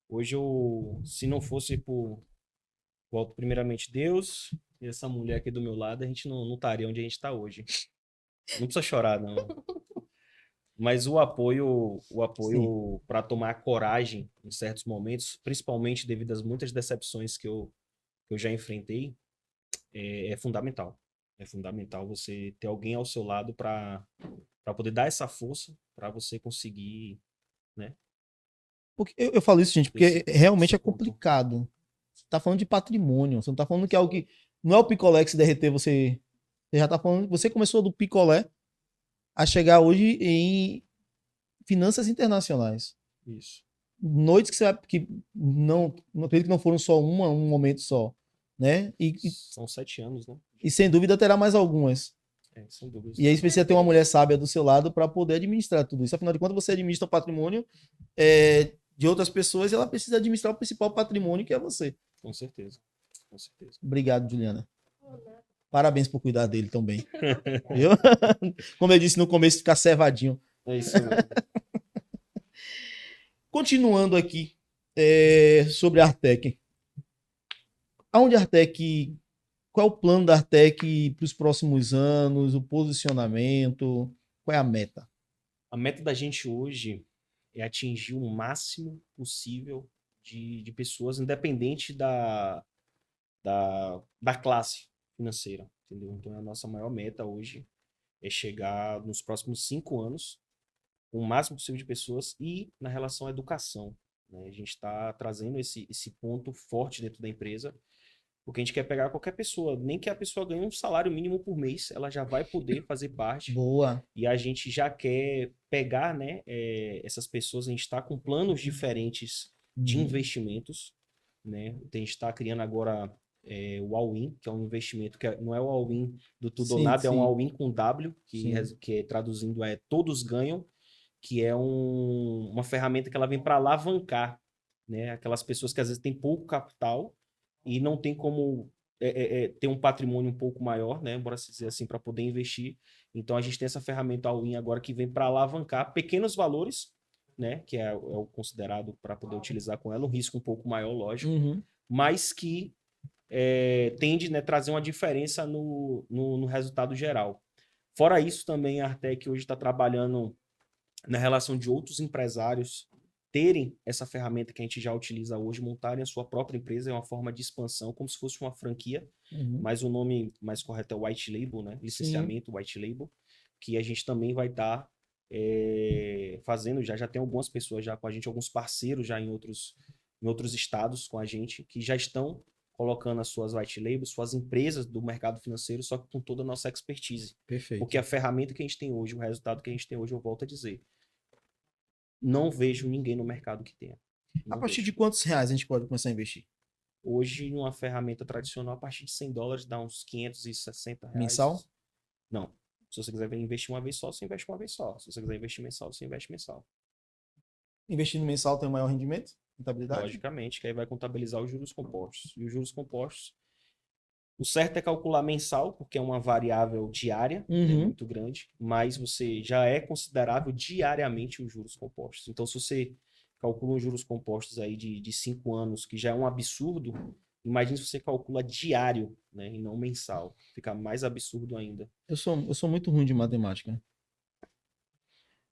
Hoje, eu, se não fosse por, volto primeiramente Deus e essa mulher aqui do meu lado, a gente não estaria onde a gente está hoje. Não precisa chorar, não. Mas o Sim. apoio para tomar coragem em certos momentos, principalmente devido às muitas decepções que eu já enfrentei, é fundamental. É fundamental você ter alguém ao seu lado para poder dar essa força para você conseguir, né, Porque eu falo isso, gente, porque realmente esse é ponto. complicado. Você tá falando de patrimônio, você não tá falando que é algo que. Não é o picolé que se derreter, você. Você já tá falando. Você começou do picolé a chegar hoje em finanças internacionais. Isso. Noites que você vai. Que não acredito que não foram só um momento só. Né? São 7 anos, né? E sem dúvida terá mais algumas. Sem dúvidas. E aí você precisa ter uma mulher sábia do seu lado para poder administrar tudo isso. Afinal de contas, você administra o patrimônio de outras pessoas e ela precisa administrar o principal patrimônio que é você. Com certeza. Com certeza. Obrigado, Juliana. Parabéns por cuidar dele também. Viu? Como eu disse no começo, ficar cevadinho. É isso mesmo. Continuando aqui sobre a Artec. Aonde a Artec. Qual é o plano da Artec para os próximos anos? O posicionamento? Qual é a meta? A meta da gente hoje é atingir o máximo possível de pessoas, independente da classe financeira, entendeu? Então, a nossa maior meta hoje é chegar nos próximos 5 anos com o máximo possível de pessoas e na relação à educação, né? A gente está trazendo esse ponto forte dentro da empresa, porque a gente quer pegar qualquer pessoa, nem que a pessoa ganhe um salário mínimo por mês, ela já vai poder fazer parte. Boa. E a gente já quer pegar, né, essas pessoas, a gente está com planos diferentes de investimentos, né? A gente está criando agora o All-in, que é um investimento que não é o All-in do tudo ou Sim, nada, é um sim. All-in com W, Sim. que traduzindo é todos ganham, que é uma ferramenta que ela vem para alavancar, né, aquelas pessoas que às vezes têm pouco capital e não tem como ter um patrimônio um pouco maior, né, bora se dizer assim, para poder investir. Então a gente tem essa ferramenta All-in agora que vem para alavancar pequenos valores, né, que é o considerado para poder utilizar com ela, um risco um pouco maior, lógico, Uhum. mas que tende, né, trazer uma diferença no resultado geral. Fora isso, também a Artec hoje está trabalhando na relação de outros empresários terem essa ferramenta que a gente já utiliza hoje, montarem a sua própria empresa, é uma forma de expansão, como se fosse uma franquia, Uhum. mas o nome mais correto é White Label, né? Licenciamento White Label, que a gente também vai estar fazendo, já tem algumas pessoas já com a gente, alguns parceiros já em em outros estados com a gente, que já estão colocando as suas white labels, suas empresas do mercado financeiro, só que com toda a nossa expertise. Perfeito. Porque a ferramenta que a gente tem hoje, o resultado que a gente tem hoje, eu volto a dizer, não vejo ninguém no mercado que tenha. A Não partir vejo. de quantos reais a gente pode começar a investir? Hoje, numa ferramenta tradicional, a partir de $100 dá uns R$ 560. Mensal? Não. Se você quiser investir uma vez só, você investe uma vez só. Se você quiser investir mensal, você investe mensal. Investindo mensal tem um maior rendimento? Rentabilidade? Logicamente, que aí vai contabilizar os juros compostos. E os juros compostos, o certo é calcular mensal, porque é uma variável diária, né, Uhum. muito grande, mas você já é considerável diariamente os juros compostos. Então, se você calcula os juros compostos aí de 5 anos, que já é um absurdo, imagine se você calcula diário, né, e não mensal. Fica mais absurdo ainda. Eu sou muito ruim de matemática.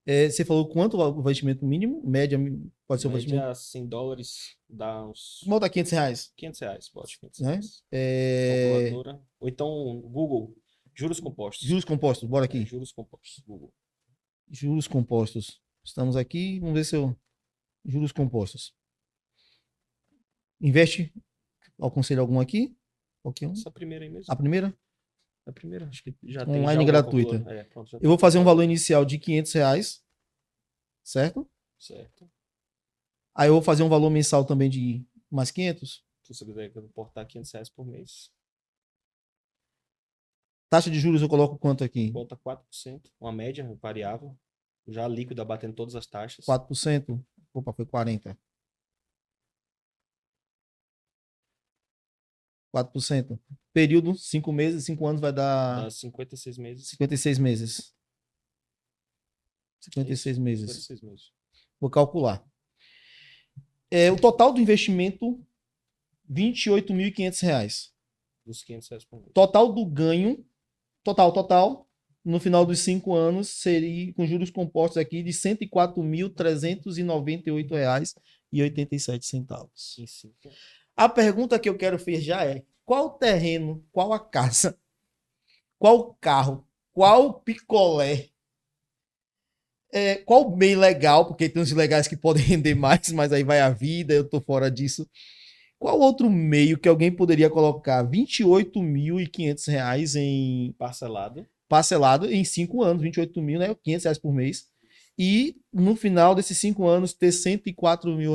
Você falou quanto o investimento mínimo? Média, pode ser o investimento? Média $100 dá uns Vamos botar R$ 500, R$ 500, pode, 500 né? reais. Calculadora. Ou então, Google, juros compostos. Juros compostos, bora aqui. Juros compostos, Google. Juros compostos. Estamos aqui, vamos ver se eu... Juros compostos. Investe, aconselho algum aqui? Qualquer um? Essa primeira aí mesmo. A primeira? A primeira, acho que já Online tem já uma gratuita. calculadora. Pronto, já Eu tem vou fazer um calculadora. valor inicial de R$ 500, certo? Certo. Aí eu vou fazer um valor mensal também de mais 500. Se você quiser aportar R$ 500 por mês, Taxa de juros eu coloco quanto aqui? bota 4%, uma média variável, já líquida batendo todas as taxas. 4%. Opa, foi 40%. 4%. Período, 5 meses, 5 anos vai dar Dá 56 meses. 56 meses. 56 meses. 56 meses. Vou calcular. O total do investimento, R$ 28.500. Dos R$ 500 por mês. Total do ganho, total, no final dos 5 anos, seria, com juros compostos aqui, de R$ 104.398,87. Em 5 anos. A pergunta que eu quero fazer já é: qual o terreno, qual a casa, qual o carro, qual o picolé, qual o bem legal, porque tem uns legais que podem render mais, mas aí vai a vida, eu tô fora disso. Qual outro meio que alguém poderia colocar R$ 28.500 em Parcelado. parcelado em 5 anos, 28 mil, né? R$ 500 por mês. E no final desses 5 anos ter R$ 104 mil.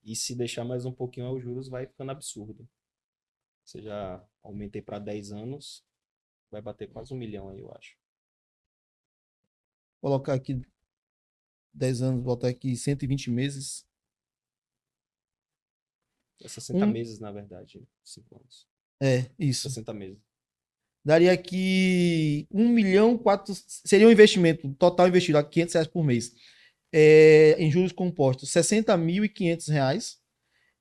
E se deixar mais um pouquinho, os juros vai ficando absurdo. Você já aumentei para 10 anos, vai bater quase 1 milhão aí, eu acho. Colocar aqui 10 anos, botar aqui 120 meses. É 60 meses, na verdade. 5 anos. Isso. 60 meses. Daria aqui 1 milhão 4... Seria um investimento, total investido, a R$ 500 por mês. Em juros compostos, R$ 60.500.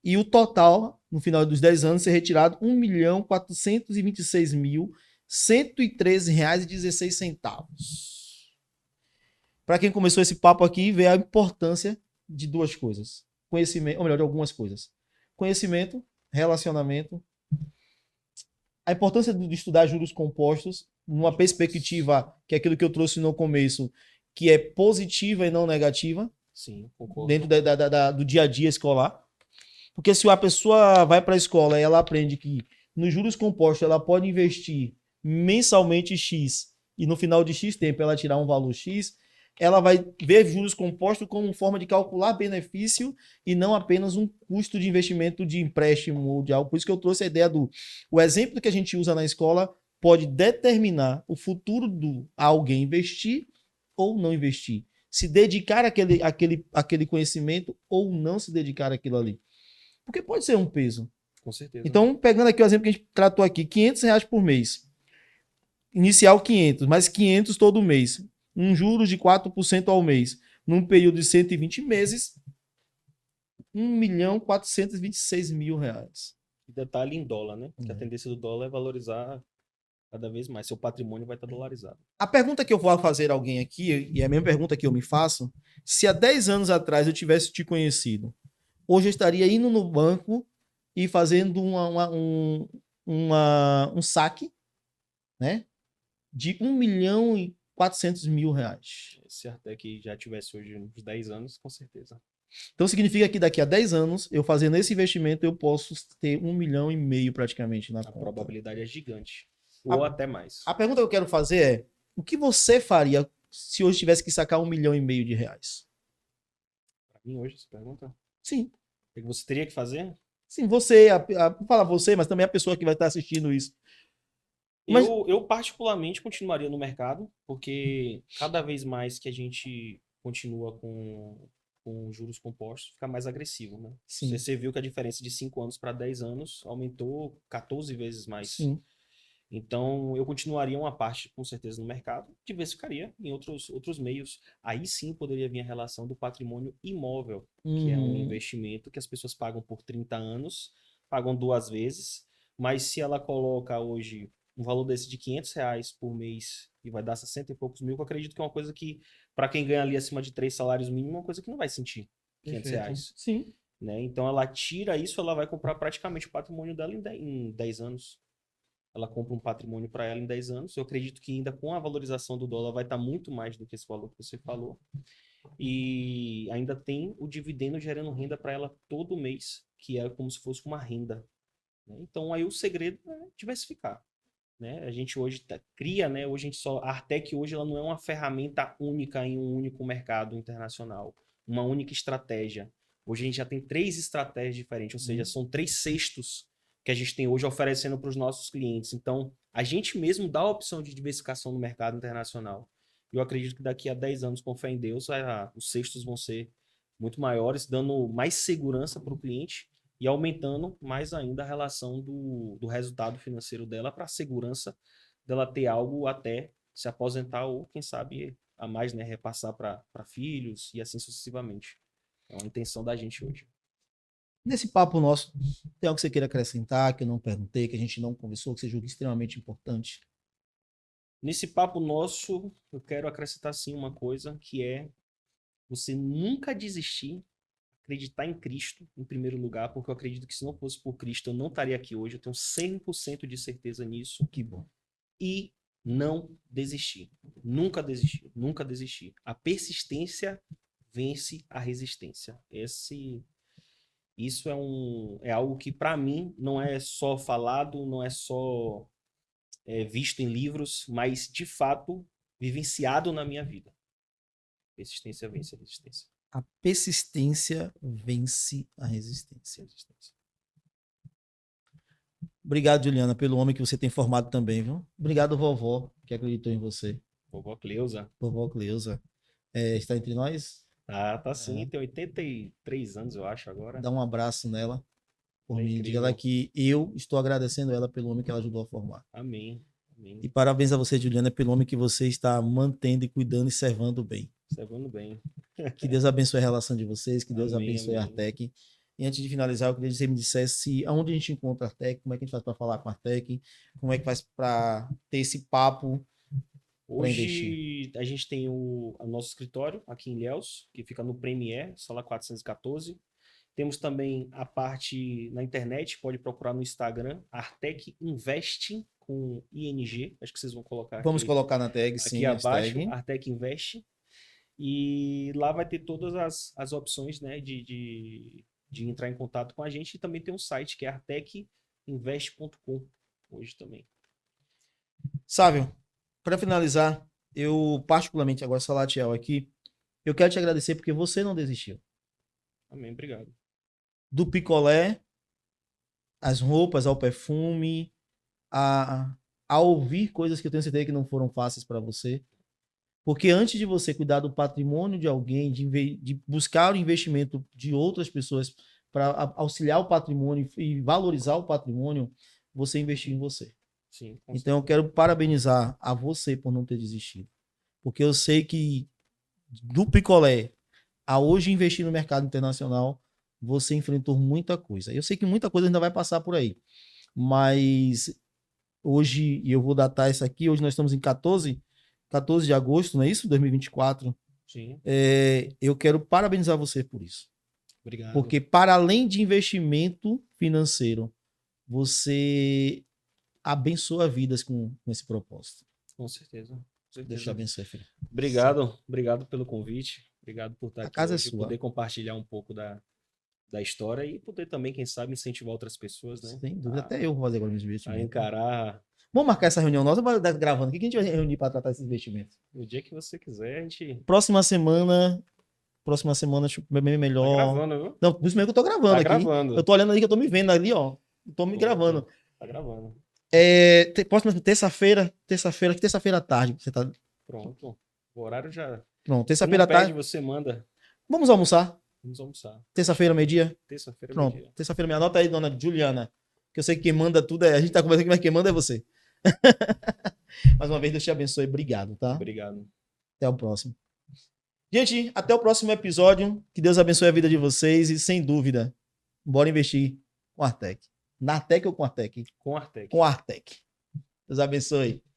E o total, no final dos 10 anos, ser retirado R$ 1.426.113,16. Para quem começou esse papo aqui, vê a importância de duas coisas. Conhecimento, ou melhor, de algumas coisas. Conhecimento, relacionamento. A importância de estudar juros compostos numa perspectiva, que é aquilo que eu trouxe no começo, que é positiva e não negativa. Sim, concordo. Dentro do dia a dia escolar. Porque se a pessoa vai para a escola e ela aprende que nos juros compostos ela pode investir mensalmente X e no final de X tempo ela tirar um valor X, ela vai ver juros compostos como forma de calcular benefício e não apenas um custo de investimento de empréstimo ou de algo. Por isso que eu trouxe a ideia o exemplo que a gente usa na escola pode determinar o futuro do alguém investir ou não investir. Se dedicar àquele conhecimento ou não se dedicar àquilo ali. Porque pode ser um peso. Com certeza. Então, pegando aqui o exemplo que a gente tratou aqui, R$ 500 por mês. Inicial 500, mais 500 todo mês. Um juros de 4% ao mês. Num período de 120 meses, R$ 1.426.000. E detalhe em dólar, né? Porque a É. tendência do dólar é valorizar cada vez mais. Seu patrimônio vai estar dolarizado. A pergunta que eu vou fazer a alguém aqui, e é a mesma pergunta que eu me faço, se há 10 anos atrás eu tivesse te conhecido, hoje eu estaria indo no banco e fazendo um saque, né, de R$ 1.400.000. Se até que já tivesse hoje uns 10 anos, com certeza. Então significa que daqui a 10 anos, eu fazendo esse investimento, eu posso ter 1,5 milhão praticamente na A conta. probabilidade é gigante. A- Ou até mais. A pergunta que eu quero fazer é: o que você faria se hoje tivesse que sacar 1,5 milhão de reais? Pra mim hoje, você pergunta? Sim, O que você teria que fazer? sim, você, vou falar você, mas também a pessoa que vai estar assistindo isso. Mas, Eu particularmente continuaria no mercado, porque cada vez mais que a gente continua com juros compostos, fica mais agressivo, né? sim, Você viu que a diferença de 5 anos para 10 anos aumentou 14 vezes mais. sim. Então, eu continuaria uma parte, com certeza, no mercado, diversificaria em outros meios. Aí sim poderia vir a relação do patrimônio imóvel, que é um Uhum. investimento que as pessoas pagam por 30 anos, pagam 2 vezes, mas se ela coloca hoje um valor desse de R$ 500 por mês e vai dar 60 e poucos mil, eu acredito que é uma coisa que, para quem ganha ali acima de 3 salários mínimos, é uma coisa que não vai sentir R$ 500 Perfeito. reais. Sim. Né? Então, ela tira isso, ela vai comprar praticamente o patrimônio dela em 10 anos. Ela compra um patrimônio para ela em 10 anos. Eu acredito que ainda com a valorização do dólar vai estar muito mais do que esse valor que você falou. E ainda tem o dividendo gerando renda para ela todo mês, que é como se fosse uma renda. Né? Então aí o segredo é diversificar. Né? A gente hoje cria, né? Hoje a gente só. A Artec hoje ela não é uma ferramenta única em um único mercado internacional, uma única estratégia. Hoje a gente já tem 3 estratégias diferentes, ou seja, são 3 cestos que a gente tem hoje oferecendo para os nossos clientes. Então, a gente mesmo dá a opção de diversificação no mercado internacional. Eu acredito que daqui a 10 anos, com fé em Deus, os cestos vão ser muito maiores, dando mais segurança para o cliente e aumentando mais ainda a relação do resultado financeiro dela para a segurança dela ter algo até se aposentar ou, quem sabe, a mais, né, repassar para filhos e assim sucessivamente. É uma intenção da gente hoje. Nesse papo nosso, tem algo que você queira acrescentar, que eu não perguntei, que a gente não conversou, que você julga extremamente importante? Nesse papo nosso, eu quero acrescentar sim uma coisa, que é você nunca desistir, acreditar em Cristo em primeiro lugar, porque eu acredito que se não fosse por Cristo eu não estaria aqui hoje, eu tenho 100% de certeza nisso. Que bom. E não desistir. Nunca desistir, nunca desistir. A persistência vence a resistência. Isso é algo que para mim não é só falado, não é só visto em livros, mas de fato vivenciado na minha vida. Persistência vence a resistência. A persistência vence a resistência. Obrigado, Juliana, pelo homem que você tem formado também, viu? Obrigado, vovó, que acreditou em você. Vovó Cleusa. Vovó Cleusa. Está entre nós? Tá sim, tem 83 anos, eu acho, agora. Dá um abraço nela por É mim. Diga ela incrível. que eu estou agradecendo ela pelo homem que ela ajudou a formar. Amém. Amém. E parabéns a você, Juliana, pelo homem que você está mantendo e cuidando e servando bem. Servando bem. Que Deus abençoe a relação de vocês, que Deus Amém, abençoe a amém. Artec. E antes de finalizar, eu queria que você me dissesse aonde a gente encontra a Artec, como é que a gente faz para falar com a Artec, como é que faz para ter esse papo para investir. Hoje a gente tem o nosso escritório aqui em Ilhéus, que fica no Premier, sala 414. Temos também a parte na internet, pode procurar no Instagram, Artec Invest com ING, acho que vocês vão colocar Vamos aqui, colocar na tag, aqui sim, abaixo, hashtag. Artec Invest. E lá vai ter todas as opções, né, de entrar em contato com a gente. E também tem um site que é artecinvest.com hoje também. Sávio, para finalizar, eu particularmente, agora Salatiel aqui, eu quero te agradecer porque você não desistiu. Amém, obrigado. Do picolé, as roupas, ao perfume, a ouvir coisas que eu tenho certeza que não foram fáceis para você. Porque antes de você cuidar do patrimônio de alguém, de buscar o investimento de outras pessoas para auxiliar o patrimônio e valorizar o patrimônio, você investiu em você. Sim, com Então eu quero parabenizar a você por não ter desistido. Porque eu sei que do picolé a hoje investir no mercado internacional, você enfrentou muita coisa. Eu sei que muita coisa ainda vai passar por aí. Mas hoje, e eu vou datar isso aqui, hoje nós estamos em 14 de agosto, não é isso? 2024. Sim, Eu quero parabenizar você por isso. obrigado. Porque para além de investimento financeiro, você abençoa vidas com esse propósito. Com certeza. Com Deus te certeza. abençoe, filho. Obrigado pelo convite. Obrigado por estar A aqui casa é hoje, sua. poder compartilhar um pouco da história e poder também, quem sabe, incentivar outras pessoas, né? Sem dúvida, A, até eu vou fazer agora meus a investimentos. encarar Vamos marcar essa reunião nossa, vai dar gravando. O que a gente vai reunir para tratar esses investimentos? o dia que você quiser, a gente Próxima semana, deixa eu ver bem tá melhor. gravando, viu? Não, por isso mesmo que eu tô gravando Tá aqui. gravando. Eu tô olhando ali que eu tô me vendo ali, ó. Eu tô me gravando. Tá gravando. Próxima terça-feira à tarde. Você tá. Pronto. O horário já. Pronto, Você terça-feira não à tarde. pede, você manda. Vamos almoçar. Vamos almoçar. Terça-feira, meio-dia. Terça-feira, Pronto. meio-dia. Terça-feira, me anota aí, dona Juliana. Que eu sei que quem manda tudo é. A gente tá conversando aqui, mas quem manda é você. Mais uma vez, Deus te abençoe. Obrigado, tá? Obrigado. Até o próximo. Gente, até o próximo episódio. Que Deus abençoe a vida de vocês e, sem dúvida, bora investir com a Artec. Na Artec ou com a Artec? Com Artec. Com a Artec. Deus abençoe.